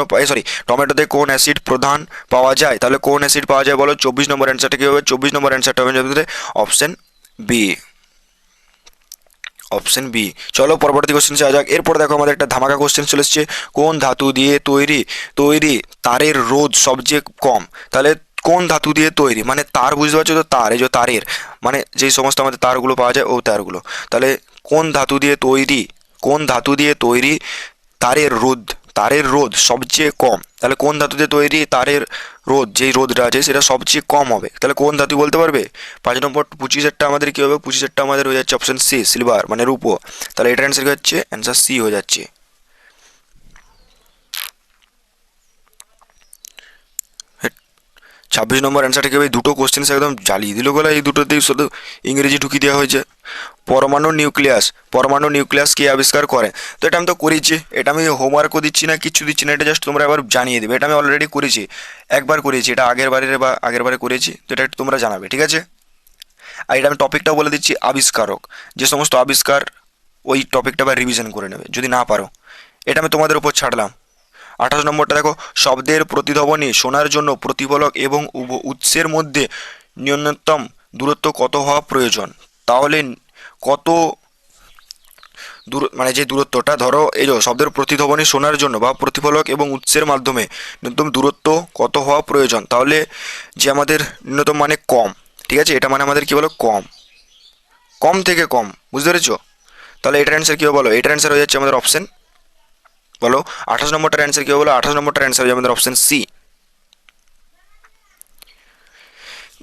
টমেটোতে কোন অ্যাসিড প্রধান পাওয়া যায়। তাহলে কোন অ্যাসিড পাওয়া যায় বলো। 24 নম্বর অ্যান্সারটা কি হবে, 24 নম্বর অ্যান্সারটা হবে অপশন বি, অপশন বি। চলো পরবর্তী কোশ্চেন যাওয়া যাক। এরপর দেখো আমাদের একটা ধামাকা কোশ্চেন চলে এসছে, কোন ধাতু দিয়ে তৈরি তারের রোধ সবচেয়ে কম। তাহলে কোন ধাতু দিয়ে তৈরি, মানে তার বুঝতে পারছো তো, তার এই যে তারের মানে যেই সমস্ত আমাদের তারগুলো পাওয়া যায় ও তারগুলো। তাহলে কোন ধাতু দিয়ে তৈরি তারের রোধ সবচেয়ে কম। তাহলে কোন ধাতু দিয়ে তৈরি তারের রোধ, যেই রোধটা আছে সেটা সবচেয়ে কম হবে। তাহলে কোন ধাতু বলতে পারবে। 5 নম্বর 25-এরটা আমাদের কী হবে, 25-এরটা আমাদের হয়ে যাচ্ছে অপশন সি, সিলভার মানে রূপো। তাহলে এটার অ্যান্সার কি হচ্ছে, অ্যান্সার সি হয়ে যাচ্ছে। 26 নম্বর অ্যান্সারটা কি হবে, দুটো কোশ্চেন একদম জ্বালিয়ে দিল বলে, এই দুটোতেই শুধু ইংরেজি ঢুকিয়ে দেওয়া হয়েছে। পরমাণু নিউক্লিয়াস কে আবিষ্কার করে। তো এটা আমি তো করেছি, এটা আমি হোমওয়ার্কও দিচ্ছি না, কিছু দিচ্ছি না, এটা জাস্ট তোমরা এবার জানিয়ে দেবে। এটা আমি অলরেডি করেছি, একবার করেছি, এটা আগের বারে করেছি, তো এটা একটু তোমরা জানাবে, ঠিক আছে। আর এটা আমি টপিকটাও বলে দিচ্ছি, আবিষ্কারক, যে সমস্ত আবিষ্কার ওই টপিকটা আবার রিভিশন করে নেবে যদি না পারো, এটা আমি তোমাদের উপর ছাড়লাম। 28 নম্বরটা দেখো, শব্দের প্রতিধ্বনি শোনার জন্য প্রতিফলক এবং উৎসের মধ্যে ন্যূনতম দূরত্ব কত হওয়া প্রয়োজন। তাহলে কত মানে যে দূরত্বটা, ধরো এই যে শব্দের প্রতিধ্বনি শোনার জন্য বা প্রতিফলক এবং উৎসের মাধ্যমে ন্যূনতম দূরত্ব কত হওয়া প্রয়োজন। তাহলে যে আমাদের ন্যূনতম মানে কম, ঠিক আছে, এটা মানে আমাদের কী বলো, কম থেকে কম, বুঝতে পেরেছো। তাহলে এটার অ্যান্সার কী হবে বলো, এটার অ্যান্সার হয়ে যাচ্ছে আমাদের অপশন বলো 28 নম্বরটার অ্যান্সার কী হবে বলো, 28 নম্বরটার অ্যান্সার হয়ে আমাদের অপশন সি।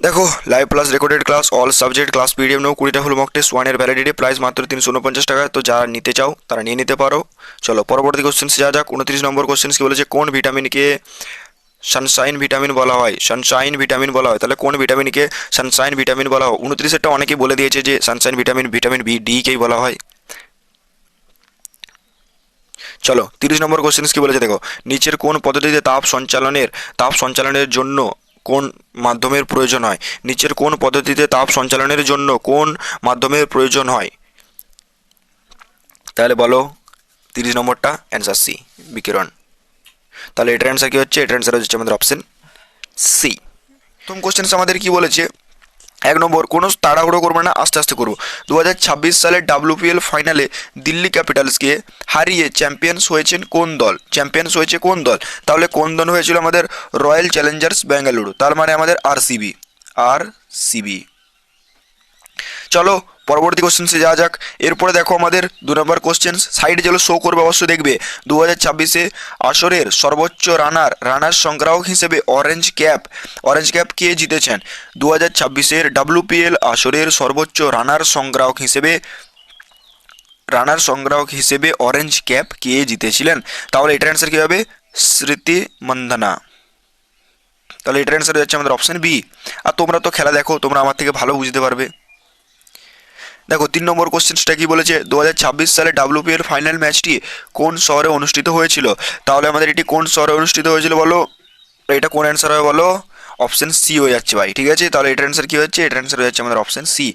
দেখো live plus recorded class all subject class PDF নেও, 20টা হল মক টেস্ট, 1 এর ভ্যালিডিটি, প্রাইস মাত্র 349 টাকা। তো যারা নিতে চাও তারা নিয়ে নিতে পারো। চলো পরবর্তী কোশ্চেন যা যাক। 29 নম্বর কোশ্চেন কি বলেছে, কোন ভিটামিনকে সানশাইন ভিটামিন বলা হয়। তাহলে কোন ভিটামিনকে সানশাইন ভিটামিন বলা হয়। 29-এরটা অনেকেই বলে দিয়েছে যে সানশাইন ভিটামিন বি ডি কেই বলা হয়। চলো 30 নম্বর কোশ্চেন কি বলেছে দেখো, নিচের কোন পদ্ধতিতে তাপ সঞ্চালনের জন্য কোন মাধ্যমের প্রয়োজন হয়। নিচের কোন পদ্ধতিতে তাপ সঞ্চালনের জন্য কোন মাধ্যমের প্রয়োজন হয়। তাহলে বলো 30 নম্বরটা অ্যান্সার সি, বিকিরণ। তাহলে এটার অ্যান্সার কি হচ্ছে, এটার অ্যান্সার হচ্ছে আমাদের অপশন সি। প্রথম কোশ্চেন আমাদের কি বলেছে, 1 নম্বর, কোনো তাড়াহুড়ো করবে না, আস্তে আস্তে করবো। 2026 সালের WPL ফাইনালে দিল্লি ক্যাপিটালসকে হারিয়ে চ্যাম্পিয়ন্স হয়েছে কোন দল। তাহলে কোন দল হয়েছিল আমাদের, রয়্যাল চ্যালেঞ্জার্স বেঙ্গালুরু, তার মানে আমাদের আরসিবি। চলো পরবর্তী কোশ্চেন্সে যাওয়া যাক। এরপরে দেখো আমাদের 2 নম্বর কোশ্চেন, সাইডে যেগুলো শো করবে অবশ্যই দেখবে। 2026-এ আসরের সর্বোচ্চ রানার সংগ্রাহক হিসেবে অরেঞ্জ ক্যাপ কে জিতেছেন। 2026-এর WPL আসরের সর্বোচ্চ রানার সংগ্রাহক হিসেবে অরেঞ্জ ক্যাপ কে জিতেছিলেন। তাহলে এটার অ্যান্সার কী হবে, স্মৃতি মান্ধানা। তাহলে এটার অ্যান্সার হচ্ছে আমাদের অপশন বি। আর তোমরা তো খেলা দেখো, তোমরা আমার থেকে ভালো বুঝতে পারবে। দেখো 3 নম্বর কোশ্চেনটা কি বলেছে, 2026 সালে WPL ফাইনাল ম্যাচটি কোন শহরে অনুষ্ঠিত হয়েছিল। তাহলে আমাদের এটি কোন শহরে অনুষ্ঠিত হয়েছিল বলো, এটা কোন অ্যান্সার হবে বলো, অপশন সি হয়ে যাচ্ছে ভাই, ঠিক আছে। তাহলে এটার অ্যান্সার কি হচ্ছে, এটার অ্যান্সার হয়ে যাচ্ছে আমাদের অপশন সি।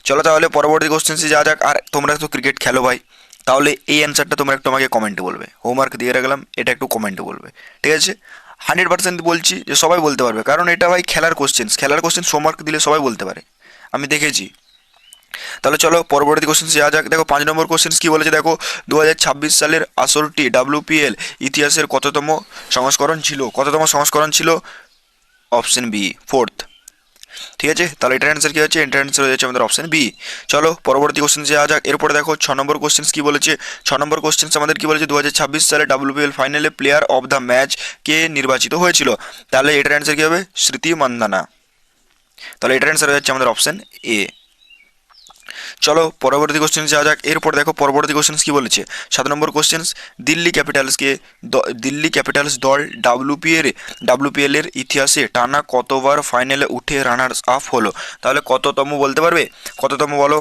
চলো তাহলে পরবর্তী কোশ্চেন্সে যা যাক। আর তোমরা তো ক্রিকেট খেলো ভাই, তাহলে এই অ্যান্সারটা তোমরা একটু আমাকে কমেন্টে বলবে, হোমওয়ার্ক দিয়ে রাখলাম, এটা একটু কমেন্টে বলবে, ঠিক আছে। 100% বলছি যে সবাই বলতে পারবে, কারণ এটা ভাই খেলার কোশ্চেন্স হোমওয়ার্ক দিলে সবাই বলতে পারে, আমি দেখেছি। তাহলে চলো পরবর্তী কোশ্চেন যাওয়া যাক। দেখো 5 নম্বর কোশ্চেন কি বলেছে, দেখো 2026 সালের আসরটি WPL ইতিহাসের কততম সংস্করণ ছিল? অপশন বি, ফোর্থ, ঠিক আছে। তাহলে এটার অ্যান্সার কি হচ্ছে, এটার অ্যান্সার হয়ে যাচ্ছে আমাদের অপশন বি। চলো পরবর্তী কোশ্চেন যাওয়া যাক। এরপরে দেখো 6 নম্বর কোশ্চেন কি বলেছে, 6 নম্বর কোশ্চেন আমাদের কি বলেছে, 2026 সালে WPL ফাইনালে প্লেয়ার অফ দ্য ম্যাচ কে নির্বাচিত হয়েছিল? তাহলে এটার অ্যান্সার কি হবে, স্মৃতি মান্ধানা। তাহলে এটার অ্যান্সার হয়ে যাচ্ছে আমাদের অপশন এ। চলো পরবর্তী কোশ্চেন যাওয়া যাক। এরপর দেখো পরবর্তী কোশ্চেন কি বলেছে, 7 নম্বর কোশ্চেন, দিল্লি ক্যাপিটালস দল WPL এর ইতিহাসে টানা কতবার ফাইনালে উঠে রানার্স আপ হলো? তাহলে কততম বলতে পারবে, কততম বলো?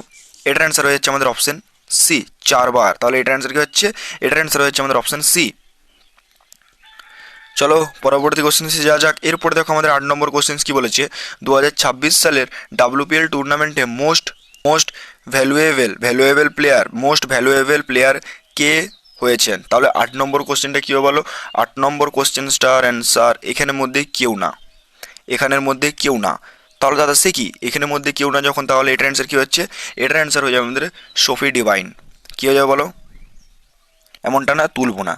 এটার অ্যান্সার হয়ে যাচ্ছে আমাদের অপশন সি, 4বার। তাহলে এটার অ্যান্সার কি হচ্ছে, এটার অ্যান্সার হয়ে যাচ্ছে আমাদের অপশন সি। চলো পরবর্তী কোশ্চেন্সে যাওয়া যাক। এরপর দেখো আমাদের 8 নম্বর কোশ্চেন্স কি বলেছে, 2026 সালের WPL টুর্নামেন্টে মোস্ট ভ্যালুয়েবল প্লেয়ার কে হয়েছেন? তাহলে 8 নম্বর কোশ্চেনটা কী হবে বলো? 8 নম্বর কোশ্চেনটার অ্যান্সার এখানের মধ্যে কেউ না, এখানের মধ্যে কেউ না। তাহলে দাদা সে কি, এখানের মধ্যে কেউ না যখন, তাহলে এটার অ্যান্সার কী হচ্ছে, এটার অ্যান্সার হয়ে যাবে আমাদের সোফি ডিভাইন। কী হয়ে যাবে বলো? এমনটা না, তুলবো না।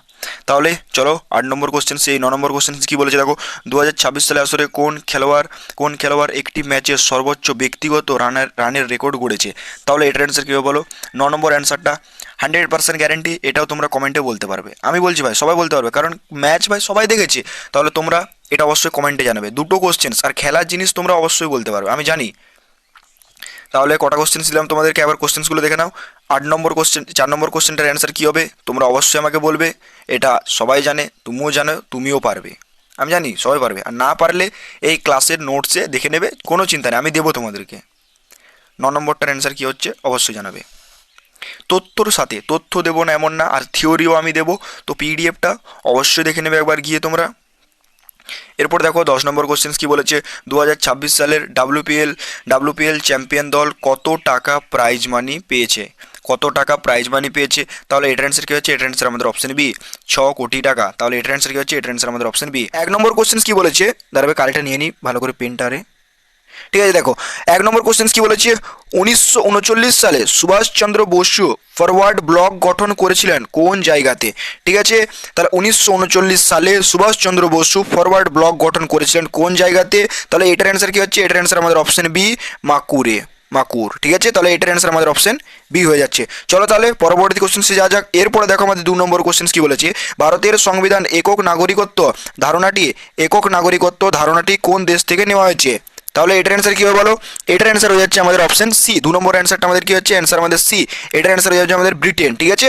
তাহলে চলো 8 নম্বর কোশ্চেন, সেই 9 নম্বর কোশ্চেন কি বলেছে দেখো, 2026 সালে আসরে কোন খেলোয়াড় একটি ম্যাচে সর্বোচ্চ ব্যক্তিগত রানের রেকর্ড গড়েছে? তাহলে এটার অ্যান্সার কী হবে বলো? 9 নম্বর অ্যান্সারটা 100% গ্যারেন্টি, এটাও তোমরা কমেন্টে বলতে পারবে। আমি বলছি ভাই সবাই বলতে পারবে, কারণ ম্যাচ ভাই সবাই দেখেছে। তাহলে তোমরা এটা অবশ্যই কমেন্টে জানাবে। দুটো কোশ্চেন্স আর খেলার জিনিস তোমরা অবশ্যই বলতে পারবে, আমি জানি। তাহলে কটা কোশ্চেন ছিলাম তোমাদেরকে, আবার কোশ্চেন্সগুলো দেখে নাও। 8 নম্বর কোশ্চেন, 4 নম্বর কোশ্চেনটার অ্যান্সার কী হবে তোমরা অবশ্যই আমাকে বলবে। এটা সবাই জানে, তুমিও জানো, তুমিও পারবে, আমি জানি সবাই পারবে। আর না পারলে এই ক্লাসের নোটসে দেখে নেবে, কোনো চিন্তা নেই, আমি দেবো তোমাদেরকে। 9 নম্বরটার অ্যান্সার কী হচ্ছে অবশ্যই জানাবে। তথ্যর সাথে তথ্য দেবো না এমন না, আর থিওরিও আমি দেবো, তো পিডিএফটা অবশ্যই দেখে নেবে একবার গিয়ে তোমরা। এরপর দেখো 10 নম্বর কোশ্চেন কি বলেছে, 2026 সালের WPL চ্যাম্পিয়ন দল কত টাকা প্রাইজ মানি পেয়েছে? কত টাকা প্রাইজ মানি পেয়েছে? তাহলে এটার অ্যান্সার কি হচ্ছে, এটার অ্যান্সার আমাদের অপশন বি, 6 কোটি টাকা। তাহলে এটার অ্যান্সার কি হচ্ছে, এটার অ্যান্সার আমাদের অপশন বি। 1 নম্বর কোশ্চেন কি বলেছে, দাঁড়াবে কালিটা নিয়ে নিই ভালো করে পেনটারে, ঠিক আছে। দেখো 1 নম্বর কোশ্চেন কি বলেছে, 1939 সালে সুভাষচন্দ্র বসু ফরওয়ার্ড ব্লক গঠন করেছিলেন কোন জায়গাতে? ঠিক আছে, তাহলে 1939 সালে সুভাষচন্দ্র বসু ফরওয়ার্ড ব্লক গঠন করেছিলেন কোন জায়গাতে? তাহলে এটার অ্যান্সার কি হচ্ছে, এটার অ্যান্সার আমাদের অপশন বি, মাকুর, ঠিক আছে। তাহলে এটার অ্যান্সার আমাদের অপশন বি হয়ে যাচ্ছে। চলো তাহলে পরবর্তী কোশ্চেন্সে যা যাক। এরপরে দেখো আমাদের 2 নম্বর কোশ্চেন কি বলেছে, ভারতের সংবিধান একক নাগরিকত্ব ধারণাটি কোন দেশ থেকে নেওয়া হয়েছে? তাহলে এটার অ্যান্সার কী হবে বলো? এটার অ্যান্সার হয়ে যাচ্ছে আমাদের অপশন সি, 2 নম্বর অ্যান্সারটা আমাদের কী হচ্ছে, অ্যান্সার আমাদের সি। এটার অ্যান্সার হয়ে যাচ্ছে আমাদের ব্রিটেন, ঠিক আছে।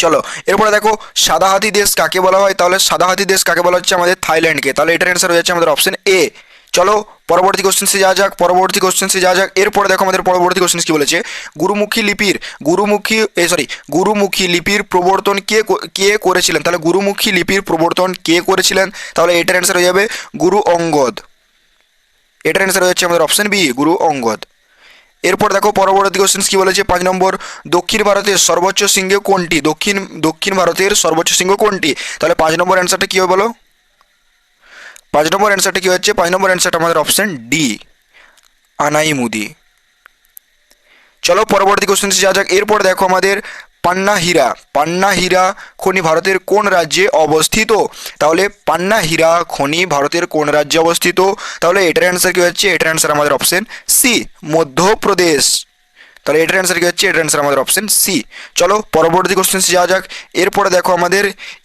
চলো এরপরে দেখো সাদা হাতি দেশ কাকে বলা হয়? তাহলে সাদা হাতি দেশ কাকে বলা হচ্ছে, আমাদের থাইল্যান্ডকে। তাহলে এটার অ্যান্সার হয়ে যাচ্ছে আমাদের অপশন এ। চলো পরবর্তী কোশ্চেন্সে যা যাক। এরপরে দেখো আমাদের পরবর্তী কোশ্চেন কি বলেছে, গুরুমুখী লিপির প্রবর্তন কে করেছিলেন? তাহলে গুরুমুখী লিপির প্রবর্তন কে করেছিলেন? তাহলে এটার অ্যান্সার হয়ে যাবে গুরু অঙ্গদ। এটার অ্যান্সার হয়ে যাচ্ছে আমাদের অপশন বি, গুরু অঙ্গদ। এরপর দেখো পরবর্তী কোশ্চেন কি বলেছে, 5 নম্বর, দক্ষিণ ভারতের সর্বোচ্চ শৃঙ্গ কোনটি? দক্ষিণ ভারতের সর্বোচ্চ শৃঙ্গ কোনটি? তাহলে 5 নম্বর অ্যান্সারটা কী হবে বলো? 5 নম্বর অ্যান্সারটা কী হচ্ছে, 5 নম্বর অ্যান্সারটা আমাদের অপশন ডি, আনাইমুদি। চলো পরবর্তী কোশ্চেন যা যাক। এরপর দেখো আমাদের পান্না হীরা খনি ভারতের কোন রাজ্যে অবস্থিত? তাহলে পান্না হীরা খনি ভারতের কোন রাজ্যে অবস্থিত? তাহলে এটার অ্যান্সার কি হচ্ছে, এটার অ্যান্সার আমাদের অপশন সি, মধ্যপ্রদেশ। তাহলে এটার অ্যান্সার কি হচ্ছে, এটার অ্যান্সার আমাদের অপশন সি। চলো পরবর্তী কোশ্চেন যাওয়া যাক। এরপরে দেখো আমাদের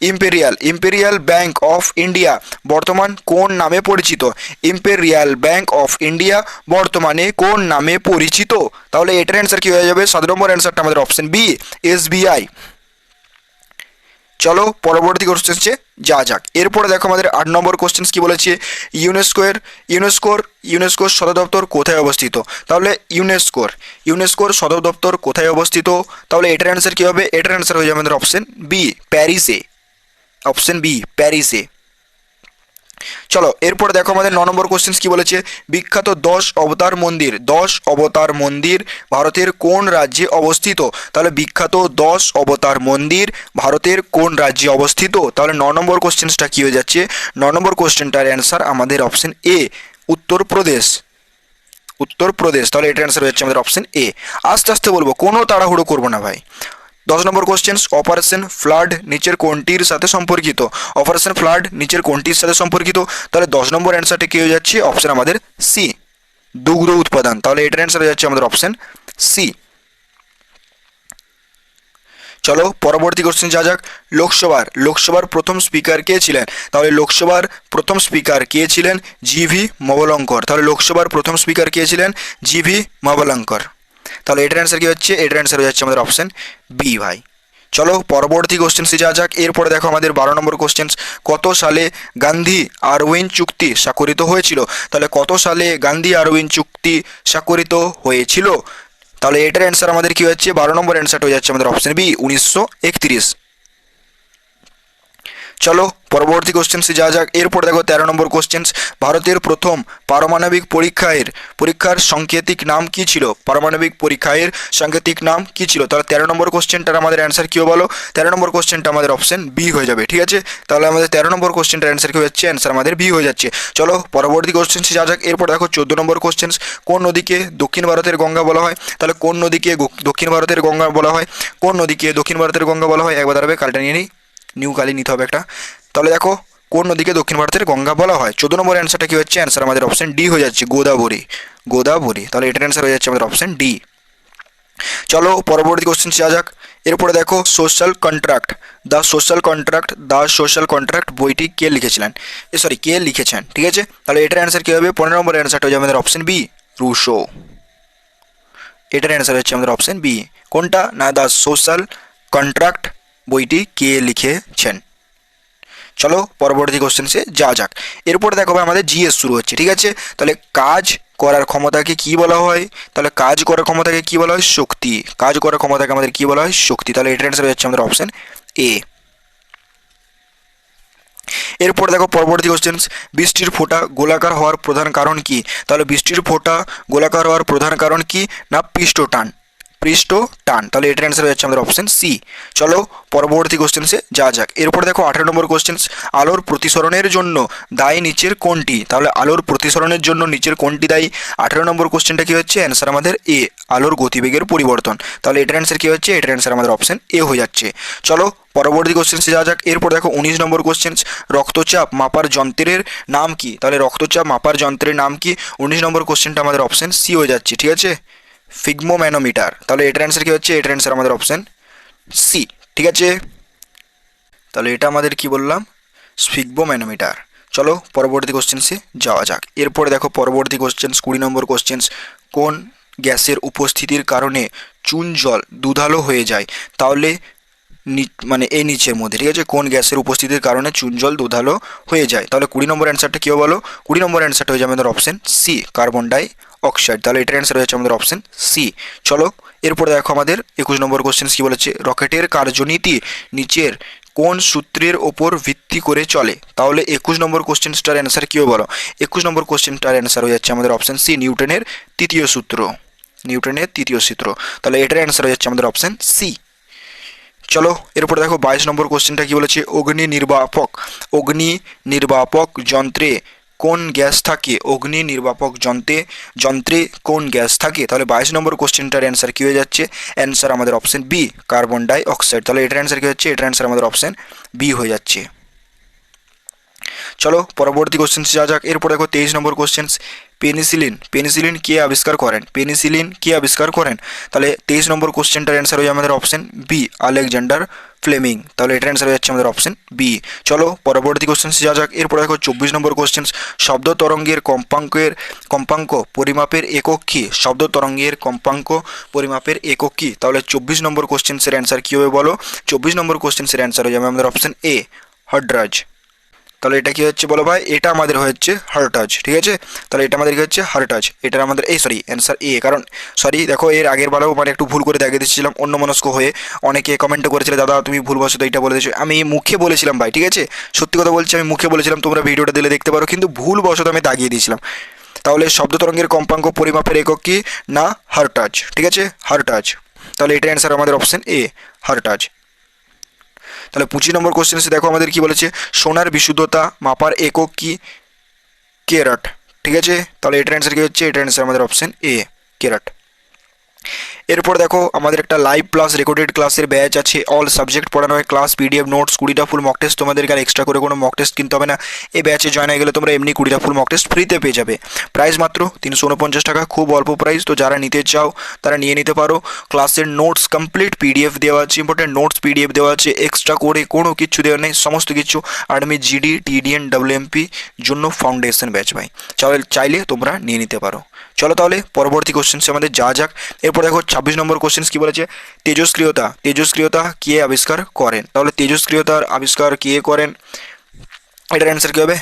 ইম্পেরিয়াল ব্যাংক অফ ইন্ডিয়া বর্তমান কোন নামে পরিচিত? ইম্পেরিয়াল ব্যাংক অফ ইন্ডিয়া বর্তমানে কোন নামে পরিচিত? তাহলে এটার অ্যান্সার কি হয়ে যাবে, 7 নম্বর অ্যান্সারটা আমাদের অপশন বি, SBI। চলো পরবর্তী কোশ্চেন্সে যা যাক। এরপরে দেখো আমাদের 8 নম্বর কোশ্চেন্স কি বলেছে, ইউনেস্কোর সদর দপ্তর কোথায় অবস্থিত? তাহলে ইউনেস্কোর সদর দপ্তর কোথায় অবস্থিত? তাহলে এটার অ্যান্সার কি হবে, এটার অ্যান্সার হয়ে যাবে আমাদের অপশন বি, প্যারিসে। অপশন বি, প্যারিসে। চলো এরপর দেখো আমাদের 9 নম্বর কোশ্চেন কি বলেছে, বিখ্যাত 10 অবতার মন্দির, 10 অবতার মন্দির ভারতের কোন রাজ্যে অবস্থিত? তাহলে বিখ্যাত 10 অবতার মন্দির ভারতের কোন রাজ্যে অবস্থিত? তাহলে 9 নম্বর কোশ্চেনটা কি হয়ে যাচ্ছে, 9 নম্বর কোশ্চেনটার অ্যান্সার আমাদের অপশন এ, উত্তরপ্রদেশ। উত্তরপ্রদেশ, তাহলে এটার অ্যান্সার হয়ে যাচ্ছে আমাদের অপশন এ। আস্তে আস্তে বলবো, কোনো তাড়াহুড়ো করবো না ভাই। 10 নম্বর কোশ্চেন, অপারেশন ফ্লাড নিচের কোনটির সাথে সম্পর্কিত? অপারেশন ফ্লাড নিচের কোনটির সাথে সম্পর্কিত? তাহলে 10 নম্বর অ্যান্সারটি কি হয়ে যাচ্ছে, অপশন আমাদের সি, দুগ্ধ উৎপাদন। তাহলে এটার অ্যান্সার হয়ে যাচ্ছে আমাদের অপশন সি। চলো পরবর্তী কোশ্চেন যা যাক, লোকসভার প্রথম স্পিকার কে ছিলেন? তাহলে লোকসভার প্রথম স্পিকার কে ছিলেন, জিভি মবলঙ্কর। তাহলে লোকসভার প্রথম স্পিকার কে ছিলেন, জিভি মবলঙ্কর। তাহলে এটার অ্যান্সার কি হচ্ছে, এটার অ্যান্সার হয়ে যাচ্ছে আমাদের অপশন বি ভাই। চলো পরবর্তী কোশ্চেন যা যাক, এরপরে দেখো আমাদের 12 নম্বর কোশ্চেন, কত সালে গান্ধী আরউইন চুক্তি স্বাক্ষরিত হয়েছিল? তাহলে কত সালে গান্ধী আরউইন চুক্তি স্বাক্ষরিত হয়েছিল? তাহলে এটার অ্যান্সার আমাদের কি হচ্ছে, 12 নম্বর অ্যান্সারটা হয়ে যাচ্ছে আমাদের অপশন বি, 1931। চলো পরবর্তী কোশ্চেন্সে যা যাক, এরপর দেখো 13 নম্বর কোশ্চেন্স, ভারতের প্রথম পারমাণবিক পরীক্ষার সাংকেতিক নাম কি ছিল? পারমাণবিক পরীক্ষার সাংকেতিক নাম কি ছিল? তাহলে 13 নম্বর কোশ্চেনটার আমাদের অ্যান্সার কি বলো, 13 নম্বর কোশ্চেনটা আমাদের অপশন বি হয়ে যাবে, ঠিক আছে। তাহলে আমাদের 13 নম্বর কোশ্চেনটার অ্যান্সার কি হচ্ছে, অ্যান্সার আমাদের বি হয়ে যাচ্ছে। চলো পরবর্তী কোশ্চেন্সে যা যাক, এরপর দেখো 14 নম্বর কোশ্চেন্স, কোন নদীকে দক্ষিণ ভারতের গঙ্গা বলা হয়? তাহলে কোন নদীকে দক্ষিণ ভারতের গঙ্গা বলা হয়? কোন নদীকে দক্ষিণ ভারতের গঙ্গা বলা হয়? একবার দাঁড়াবে, কালটা নিয়ে নিই, নিউ কালি নিতে হবে একটা। তাহলে দেখো কোন নদীকে দক্ষিণ ভারতের গঙ্গা বলা হয়? 14 নম্বর অ্যান্সারটা কি হচ্ছে, অ্যান্সার আমাদের অপশন ডি হয়ে যাচ্ছে, গোদাবরী। গোদাবরী, তাহলে এটার অ্যান্সার হয়ে যাচ্ছে আমাদের অপশন ডি। চলো পরবর্তী কোশ্চেন যা যাক, এরপরে দেখো social contract, the social contract বইটি কে লিখেছিলেন, কে লিখেছেন, ঠিক আছে। তাহলে এটার অ্যান্সার কি হবে, 15 নম্বর অ্যান্সারটা হয়ে যাবে আমাদের অপশন বি, রুশো। এটার অ্যান্সার হচ্ছে আমাদের অপশন বি, কোনটা না, দ্য সোশ্যাল কন্ট্রাক্ট বইটি কে লিখেছেন। চলো পরবর্তী কোশ্চেন্সে যা যাক, এরপরে দেখো ভাই আমাদের জিএস শুরু হচ্ছে, ঠিক আছে। তাহলে কাজ করার ক্ষমতাকে কি বলা হয়? তাহলে কাজ করার ক্ষমতাকে কি বলা হয়, শক্তি। কাজ করার ক্ষমতাকে আমাদের কি বলা হয়, শক্তি। তাহলে এটার অ্যান্সার হচ্ছে আমাদের অপশন এ। এরপর দেখো পরবর্তী কোশ্চেন্স, বৃষ্টির ফোঁটা গোলাকার হওয়ার প্রধান কারণ কি? তাহলে বৃষ্টির ফোঁটা গোলাকার হওয়ার প্রধান কারণ কি না, পৃষ্ঠ টান। তাহলে এটার অ্যান্সার হয়ে যাচ্ছে আমাদের অপশন সি। চলো পরবর্তী কোশ্চেন্সে যা যাক, এরপর দেখো 18 নম্বর কোশ্চেন্স, আলোর প্রতিসরণের জন্য দায়ী নিচের কোনটি? তাহলে আলোর প্রতিসরণের জন্য নিচের কোনটি দায়ী? 18 নম্বর কোশ্চেনটা কি হচ্ছে, অ্যান্সার আমাদের এ, আলোর গতিবেগের পরিবর্তন। তাহলে এটার অ্যান্সার কি হচ্ছে, এটার অ্যান্সার আমাদের অপশন এ হয়ে যাচ্ছে। চলো পরবর্তী কোশ্চেন্সে যা যাক, এরপর দেখো 19 নম্বর কোশ্চেন্স, রক্তচাপ মাপার যন্ত্রের নাম কি? তাহলে রক্তচাপ মাপার যন্ত্রের নাম কি? 19 নম্বর কোশ্চেনটা আমাদের অপশন সি হয়ে যাচ্ছে, ঠিক আছে, ফিগমোম্যানোমিটার। তাহলে এটার অ্যান্সার কি হচ্ছে, এটার অ্যান্সার আমাদের অপশন সি, ঠিক আছে। তাহলে এটা আমাদের কি বললাম, স্ফিগমোম্যানোমিটার। চলো পরবর্তী কোশ্চেন্সে যাওয়া যাক, এরপরে দেখো পরবর্তী কোশ্চেন্স 20 নম্বর কোশ্চেন্স, কোন গ্যাসের উপস্থিতির কারণে চুন জল দুধালো হয়ে যায়? তাহলে মানে এই নিচের মধ্যে, ঠিক আছে, কোন গ্যাসের উপস্থিতির কারণে চুন জল দুধালো হয়ে যায়? তাহলে 20 নম্বর অ্যান্সারটা কি বলো, 20 নম্বর অ্যান্সারটা হয়ে যাবে আমাদের option C, carbon die oxide. তাহলে এটার অ্যান্সার হচ্ছে আমাদের অপশন সি। চলো এরপরে দেখো আমাদের 21 নম্বর কোশ্চেন কি বলেছে, রকেটের কার্যনীতি নিচের কোন সূত্রের ওপর ভিত্তি করে চলে? তাহলে 21 নম্বর কোশ্চেনটার অ্যান্সার কি বলো, 21 নম্বর কোশ্চেনটার অ্যান্সার হয়ে যাচ্ছে আমাদের অপশন সি, নিউটনের তৃতীয় সূত্র। তাহলে এটার অ্যান্সার হয়ে যাচ্ছে আমাদের অপশন সি। চলো এরপর দেখো 22 নম্বর কোশ্চেনটা কি বলেছে, অগ্নি নির্বাপক যন্ত্রে কোন গ্যাস থাকে? অগ্নি নির্বাপক যন্ত্রে কোন গ্যাস থাকে? তাহলে 22 নম্বর কোশ্চেনটার অ্যান্সার কি হয়ে যাচ্ছে, অ্যান্সার আমাদের option B, carbon die oxide. তাহলে এটার অ্যান্সার কি হচ্ছে, এটার অ্যান্সার আমাদের অপশন বি হয়ে যাচ্ছে। চলো পরবর্তী কোশ্চেন যা যাক, এরপর দেখো 23 নম্বর কোশ্চেন, পেনিসিলিন কে আবিষ্কার করেন? তাহলে 23 নম্বর কোশ্চেনটার অ্যান্সার হয়ে আমাদের অপশন বি, আলেকজান্ডার ফ্লেমিং। তাহলে এটার অ্যান্সার হয়ে যাচ্ছে আমাদের অপশন বি। চলো পরবর্তী কোশ্চেন যা যাক, এরপর দেখো 24 নম্বর কোশ্চেন, শব্দ তরঙ্গের কম্পাঙ্ক পরিমাপের একক কি? শব্দ তরঙ্গের কম্পাঙ্ক পরিমাপের একক কি? তাহলে 24 নম্বর কোশ্চেন্সের অ্যান্সার কি হবে বলো, 24 নম্বর কোশ্চেন্সের অ্যান্সার হয়ে যাবে আমাদের অপশন এ, হার্টজ। তাহলে এটা কি হচ্ছে বলো ভাই, এটা আমাদের হচ্ছে হার্টাজ, ঠিক আছে। তাহলে এটা আমাদের কি হচ্ছে হার্টাজ, এটার আমাদের সরি অ্যান্সার এ। কারণ সরি দেখো এর আগের বারেও মানে একটু ভুল করে দেখিয়ে দিচ্ছিলাম অন্যমনস্ক হয়ে, অনেকে কমেন্ট করেছিলে দাদা তুমি ভুলবশত এটা বলে দিয়েছো। আমি মুখে বলেছিলাম ভাই, ঠিক আছে, সত্যি কথা বলছি, আমি মুখে বলেছিলাম, তোমরা ভিডিওটা দিলে দেখতে পারো, কিন্তু ভুলবশত আমি দাগিয়ে দিয়েছিলাম। তাহলে শব্দ তরঙ্গের কম্পাঙ্ক পরিমাপের একক কি না হার্টাজ, ঠিক আছে, হার্টাজ। তাহলে এটা অ্যান্সার আমাদের অপশন এ, হার্টাজ। তাহলে 25 নম্বর কোশ্চেন্সে দেখো আমাদের কি বলেছে, সোনার বিশুদ্ধতা মাপার একক কি ক্যারেট, ঠিক আছে। তাহলে এটার অ্যান্সার কি হচ্ছে, এটার অ্যান্সার আমাদের অপশন এ, ক্যারেট। এরপর দেখো আমাদের একটা লাইভ প্লাস রেকর্ডেড ক্লাসের ব্যাচ আছে, অল সাবজেক্ট পড়ানো হয়, ক্লাস পিডিএফ নোটস, 20টা ফুল মক টেস্ট, তোমাদেরকে আর এক্সট্রা করে কোনো মক টেস্ট কিনতে হবে না। এই ব্যাচে জয়েন হয়ে গেলে তোমরা এমনি 20টা ফুল মক টেস্ট ফ্রিতে পেয়ে যাবে। প্রাইস মাত্র 349 টাকা, খুব অল্প প্রাইস। তো যারা নিতে চাও তারা নিয়ে নিতে পারো। ক্লাসের নোটস কমপ্লিট পিডিএফ দেওয়া আছে, ইম্পর্টেন্ট নোটস পিডিএফ দেওয়া আছে, এক্সট্রা করে কোনো কিছু দেওয়া নেই, সমস্ত কিছু আর্মি জিডি টিডিএন ডাব্লিউএমপি জন্য ফাউন্ডেশন ব্যাচ ভাই, চাইলে তোমরা নিয়ে নিতে পারো। চলো তাহলে পরবর্তী কোশ্চেন্সে আমাদের যা যাক। এরপর দেখো 26 নম্বর কোশ্চেন্স কি বলেছে, তেজস্ক্রিয়তা, তেজস্ক্রিয়তা কে আবিষ্কার করেন। তাহলে তেজস্ক্রিয়তার আবিষ্কার কে করেন, এটার অ্যান্সার কী হবে,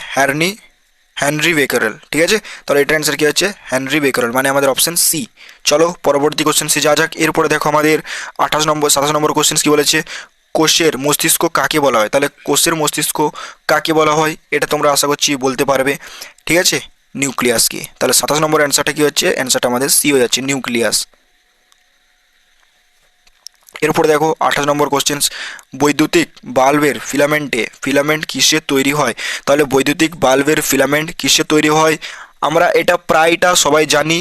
হেনরি বেকারেল, ঠিক আছে। তাহলে এটার অ্যান্সার কী হচ্ছে, হেনরি বেকারেল, মানে আমাদের অপশন সি। চলো পরবর্তী কোশ্চেন্সে যা যাক। এরপরে দেখো আমাদের 27 নম্বর কোশ্চেন্স কি বলেছে, কোষের মস্তিষ্ক কাকে বলা হয়। তাহলে কোষের মস্তিষ্ক কাকে বলা হয়, এটা তোমরা আশা করছি বলতে পারবে, ঠিক আছে, নিউক্লিয়াস কি। তাহলে 27 নম্বর অ্যান্সারটা কি হচ্ছে, অ্যান্সারটা আমাদের সি হয়ে যাচ্ছে, নিউক্লিয়াস। এরপরে দেখো 28 নম্বর কোশ্চেন্স, বৈদ্যুতিক বাল্বের ফিলামেন্ট কিসের তৈরি হয়। তাহলে বৈদ্যুতিক বাল্বের ফিলামেন্ট কিসের তৈরি হয়, আমরা এটা প্রায়টা সবাই জানি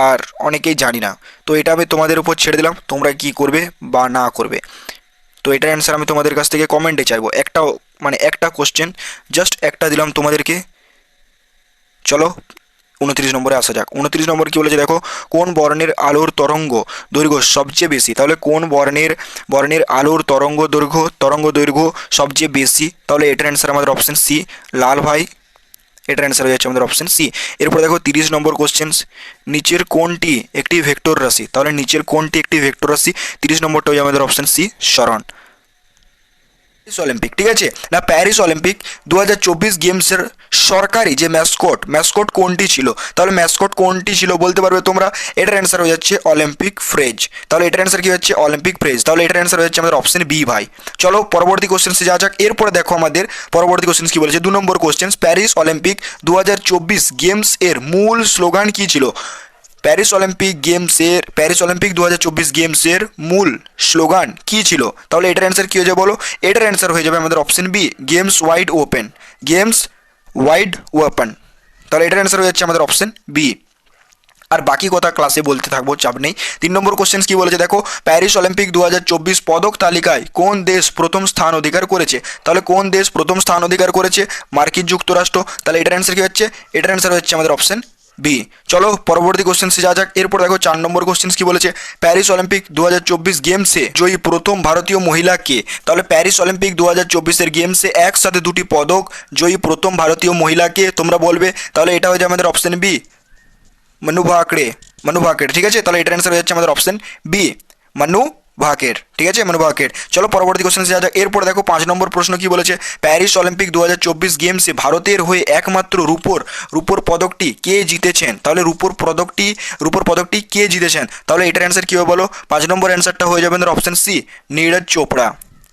আর অনেকেই জানি না। তো এটা আমি তোমাদের উপর ছেড়ে দিলাম, তোমরা কি করবে বা না করবে। তো এটার অ্যান্সার আমি তোমাদের কাছ থেকে কমেন্টে চাইবো, একটা কোশ্চেন, জাস্ট একটা দিলাম তোমাদেরকে। চলো 29 নম্বরে আসা যাক। 29 নম্বর কি বলেছে দেখো, কোন বর্ণের আলোর তরঙ্গ দৈর্ঘ্য সবচেয়ে বেশি। তাহলে কোন বর্ণের আলোর তরঙ্গ দৈর্ঘ্য সবচেয়ে বেশি। তাহলে এটার অ্যান্সার আমাদের অপশন সি, লাল ভাই, এটার অ্যান্সার হয়ে যাচ্ছে আমাদের অপশন সি। এরপর দেখো 30 নম্বর কোশ্চেন্স, নিচের কোনটি একটি ভেক্টর রাশি। তাহলে নিচের কোনটি একটি ভেক্টর রাশি, 30 নম্বরটা হয়ে আমাদের অপশন সি, সরণ। প্যারিস অলিম্পিক, ঠিক আছে না, প্যারিস অলিম্পিক 2024 গেমসের সরকারি যে ম্যাসকট কোনটি ছিল। তাহলে ম্যাসকট কোনটি ছিল বলতে পারবে তোমরা, এটার অ্যান্সার হয়ে যাচ্ছে অলিম্পিক ফ্রেজ। তাহলে এটার অ্যান্সার কি হচ্ছে, অলিম্পিক ফ্রেজ। তাহলে এটার অ্যান্সার হয়ে যাচ্ছে আমাদের অপশন বি ভাই। চলো পরবর্তী কোশ্চেন্সে যা যাক। এরপরে দেখো আমাদের পরবর্তী কোশ্চেন্স কি বলেছে, 2 নম্বর কোশ্চেন্স, প্যারিস অলিম্পিক 2024 গেমস এর মূল স্লোগান কি ছিল। প্যারিস অলিম্পিক 2024 গেমসের মূল স্লোগান কি ছিল। তাহলে এটার অ্যান্সার কী হয়ে যাবে বলো, এটার অ্যান্সার হয়ে যাবে আমাদের option B, games wide open. তাহলে এটার অ্যান্সার হয়ে যাচ্ছে আমাদের অপশন বি। আর বাকি কথা ক্লাসে বলতে থাকবো, চাপ নেই। 3 নম্বর কোশ্চেন কি বলেছে দেখো, প্যারিস অলিম্পিক 2024 পদক তালিকায় কোন দেশ প্রথম স্থান অধিকার করেছে। তাহলে কোন দেশ প্রথম স্থান অধিকার করেছে, মার্কিন যুক্তরাষ্ট্র। তাহলে এটার অ্যান্সার কি হচ্ছে, এটার অ্যান্সার হচ্ছে আমাদের অপশন বি। চলো পরবর্তী কোশ্চেন্সে যা যাক। এরপর দেখো 4 নম্বর কোশ্চেন কি বলেছে, প্যারিস অলিম্পিক 2024 গেমসে জয়ী প্রথম ভারতীয় মহিলা কে। তাহলে প্যারিস অলিম্পিক 2024 গেমসে একসাথে 2টি পদক জয়ী প্রথম ভারতীয় মহিলাকে তোমরা বলবে। তাহলে এটা হয়ে যাবে আমাদের অপশন বি, মনু ভাকড়ে, ঠিক আছে। তাহলে এটার অ্যান্সার হয়ে যাচ্ছে আমাদের অপশন বি, মনু ভাকের, ঠিক আছে, মনু ভাকের। চলো পরবর্তী কোশ্চেন যা যাক। এরপরে দেখো 5 নম্বর প্রশ্ন কি বলেছে, প্যারিস অলিম্পিক 2024 গেমসে ভারতের হয়ে একমাত্র রূপোর পদকটি কে জিতেছেন। তাহলে রূপোর পদকটি কে জিতেছেন। তাহলে এটার অ্যান্সার কী হবে বলো, 5 নম্বর অ্যান্সারটা হয়ে যাবে আমাদের অপশন সি, নীরজ চোপড়া।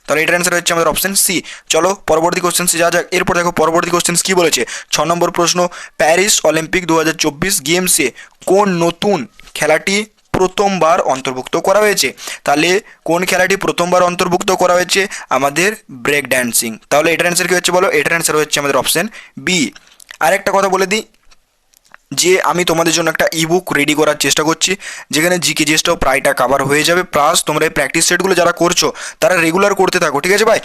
তাহলে এটার অ্যান্সার হচ্ছে আমাদের অপশন সি। চলো পরবর্তী কোশ্চেন যা যাক। এরপর দেখো পরবর্তী কোশ্চেন কি বলেছে, 6 নম্বর প্রশ্ন, প্যারিস অলিম্পিক 2024 গেমসে কোন নতুন খেলাটি প্রথমবার অন্তর্ভুক্ত করা হয়েছে। তাহলে কোন খেলাটি প্রথমবার অন্তর্ভুক্ত করা হয়েছে, আমাদের ব্রেক ড্যান্সিং। তাহলে এটার অ্যান্সার কী হচ্ছে বলো, এটার অ্যান্সার হচ্ছে আমাদের অপশন বি। আরেকটা কথা বলে দিই যে আমি তোমাদের জন্য একটা ইবুক রেডি করার চেষ্টা করছি, যেখানে জিকে জিএসটাও প্রায়টা কভার হয়ে যাবে। প্লাস তোমরা এই প্র্যাকটিস সেটগুলো যারা করছো তারা রেগুলার করতে থাকো, ঠিক আছে ভাই,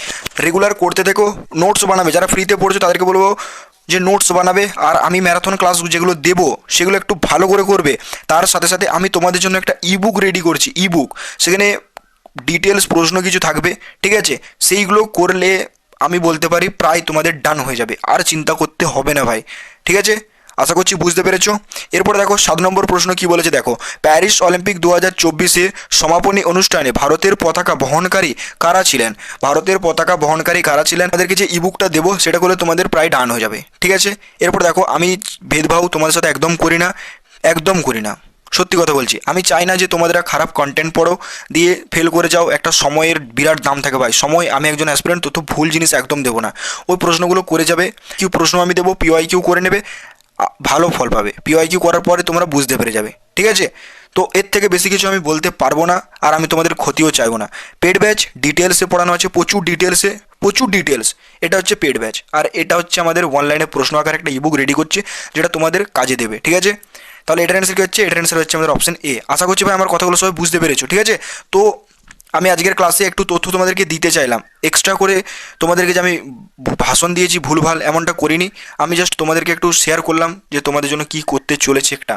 রেগুলার করতে থাকো। নোটস বানাবে, যারা ফ্রিতে পড়ছো তাদেরকে বলবো যে নোটস বানাবে। আর আমি ম্যারাথন ক্লাস যেগুলো দেবো সেগুলো একটু ভালো করে করবে। তার সাথে সাথে আমি তোমাদের জন্য একটা ইবুক রেডি করছি, ইবুক, সেখানে ডিটেলস প্রশ্ন কিছু থাকবে, ঠিক আছে। সেইগুলো করলে আমি বলতে পারি প্রায় তোমাদের ডান হয়ে যাবে, আর চিন্তা করতে হবে না ভাই, ঠিক আছে। আশা করছি বুঝতে পেরেছো। এরপরে দেখো 7 নম্বর প্রশ্ন কি বলেছে দেখো, প্যারিস অলিম্পিক 2024-এ সমাপনী অনুষ্ঠানে ভারতের পতাকা বহনকারী কারা ছিলেন? ভারতের পতাকা বহনকারী কারা ছিলেন? তাদেরকে যে ইবুকটা দেবো সেটা করলে তোমাদের প্রায় ডান হয়ে যাবে, ঠিক আছে। এরপর দেখো আমি ভেদভাব তোমাদের সাথে একদম করি না, একদম করি না, সত্যি কথা বলছি। আমি চাই না যে তোমাদের কিউ কন্টেন্ট পড়ো দিয়ে ফেল করে যাও, একটা সময়ের বিরাট দাম থাকে ভাই, সময়। আমি একজন অ্যাসপিরেন্ট, তো ভুল জিনিস একদম দেবো না। ওই প্রশ্নগুলো করে যাবে, কিউ প্রশ্ন আমি দেবো, পিওয়াই কিউ করে নেবে, ভালো ফল পাবে। পিওয়াই কিউ করার পরে তোমরা বুঝতে পেরে যাবে, ঠিক আছে। তো এর থেকে বেশি কিছু আমি বলতে পারবো না, আর আমি তোমাদের ক্ষতিও চাইবো না। পেড ব্যাচ ডিটেলসে পড়ানো আছে, প্রচুর ডিটেলসে, প্রচুর ডিটেলস। এটা হচ্ছে পেড ব্যাচ, আর এটা হচ্ছে আমাদের অনলাইনে প্রশ্ন আকার একটা ইবুক রেডি করছে, যেটা তোমাদের কাজে দেবে, ঠিক আছে। তাহলে এটার অ্যান্সার কি হচ্ছে? এটার অ্যান্সার হচ্ছে আমাদের অপশন এ। আশা করছি ভাই আমার কথাগুলো সবাই বুঝতে পেরেছো, ঠিক আছে। তো আমি আজকের ক্লাসে একটু তথ্য তোমাদেরকে দিতে চাইলাম, এক্সট্রা করে তোমাদেরকে যে আমি ভাষণ দিয়েছি ভুলভাল এমনটা করিনি, আমি জাস্ট তোমাদেরকে একটু শেয়ার করলাম যে তোমাদের জন্য কি করতে চলেছে একটা।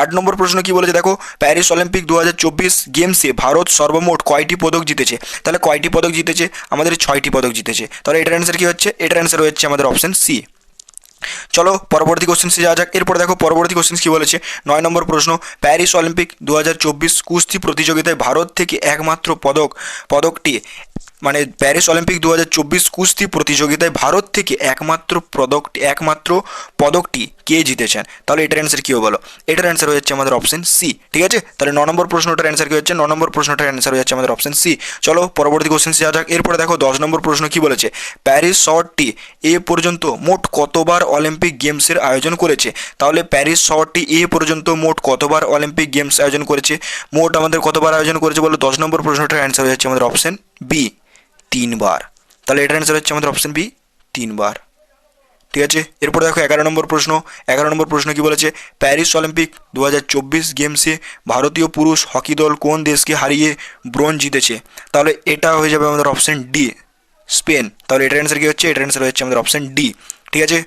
8 নম্বর প্রশ্ন কি বলেছে দেখো, প্যারিস অলিম্পিক 2024 গেমসে ভারত সর্বমোট কয়টি পদক জিতেছে? তাহলে কয়টি পদক জিতেছে? আমাদের 6টি পদক জিতেছে। তাহলে এটার অ্যান্সার কি হচ্ছে? এটার অ্যান্সার হচ্ছে আমাদের অপশন সি। চলো পরবর্তী কোশ্চেন্সে যাওয়া যাক। এরপর দেখো পরবর্তী কোশ্চেন্স কি বলেছে, 9 নম্বর প্রশ্ন, প্যারিস অলিম্পিক 2024 কুস্তি প্রতিযোগিতায় ভারত থেকে একমাত্র পদকটি, মানে প্যারিস অলিম্পিক 2024 কুস্তি প্রতিযোগিতায় ভারত থেকে একমাত্র পদকটি কে জিতেছেন? তাহলে এটার অ্যান্সার কী বলো? এটার অ্যান্সার হচ্ছে আমাদের অপশন সি, ঠিক আছে। তাহলে 9 নম্বর প্রশ্নটার অ্যান্সার কী হচ্ছে? 9 নম্বর প্রশ্নটার অ্যান্সার হচ্ছে আমাদের অপশন সি। চলো পরবর্তী কোশ্চেন যাওয়া যাক। এরপরে দেখো 10 নম্বর প্রশ্ন কি বলেছে, প্যারিস শহরটি এ পর্যন্ত মোট কতবার অলিম্পিক গেমসের আয়োজন করেছে? তাহলে প্যারিস শহরটি এ পর্যন্ত মোট কতবার অলিম্পিক গেমস আয়োজন করেছে? মোট আমাদের কতবার আয়োজন করেছে বলো? 10 নম্বর প্রশ্নটার অ্যান্সার হচ্ছে আমাদের অপশন বি, 3 বার। তাহলে এটার অ্যান্সার হচ্ছে আমাদের অপশন বি, 3 বার, ঠিক আছে। এরপর দেখো 11 নম্বর প্রশ্ন। 11 নম্বর প্রশ্ন কি বলেছে, প্যারিস অলিম্পিক 2024 গেমসে ভারতীয় পুরুষ হকি দল কোন দেশকে হারিয়ে ব্রোঞ্জ জিতেছে? তাহলে এটা হয়ে যাবে আমাদের অপশন ডি, স্পেন। তাহলে এটার অ্যান্সার কি হচ্ছে? এটার অ্যান্সার হচ্ছে আমাদের অপশন ডি, ঠিক আছে।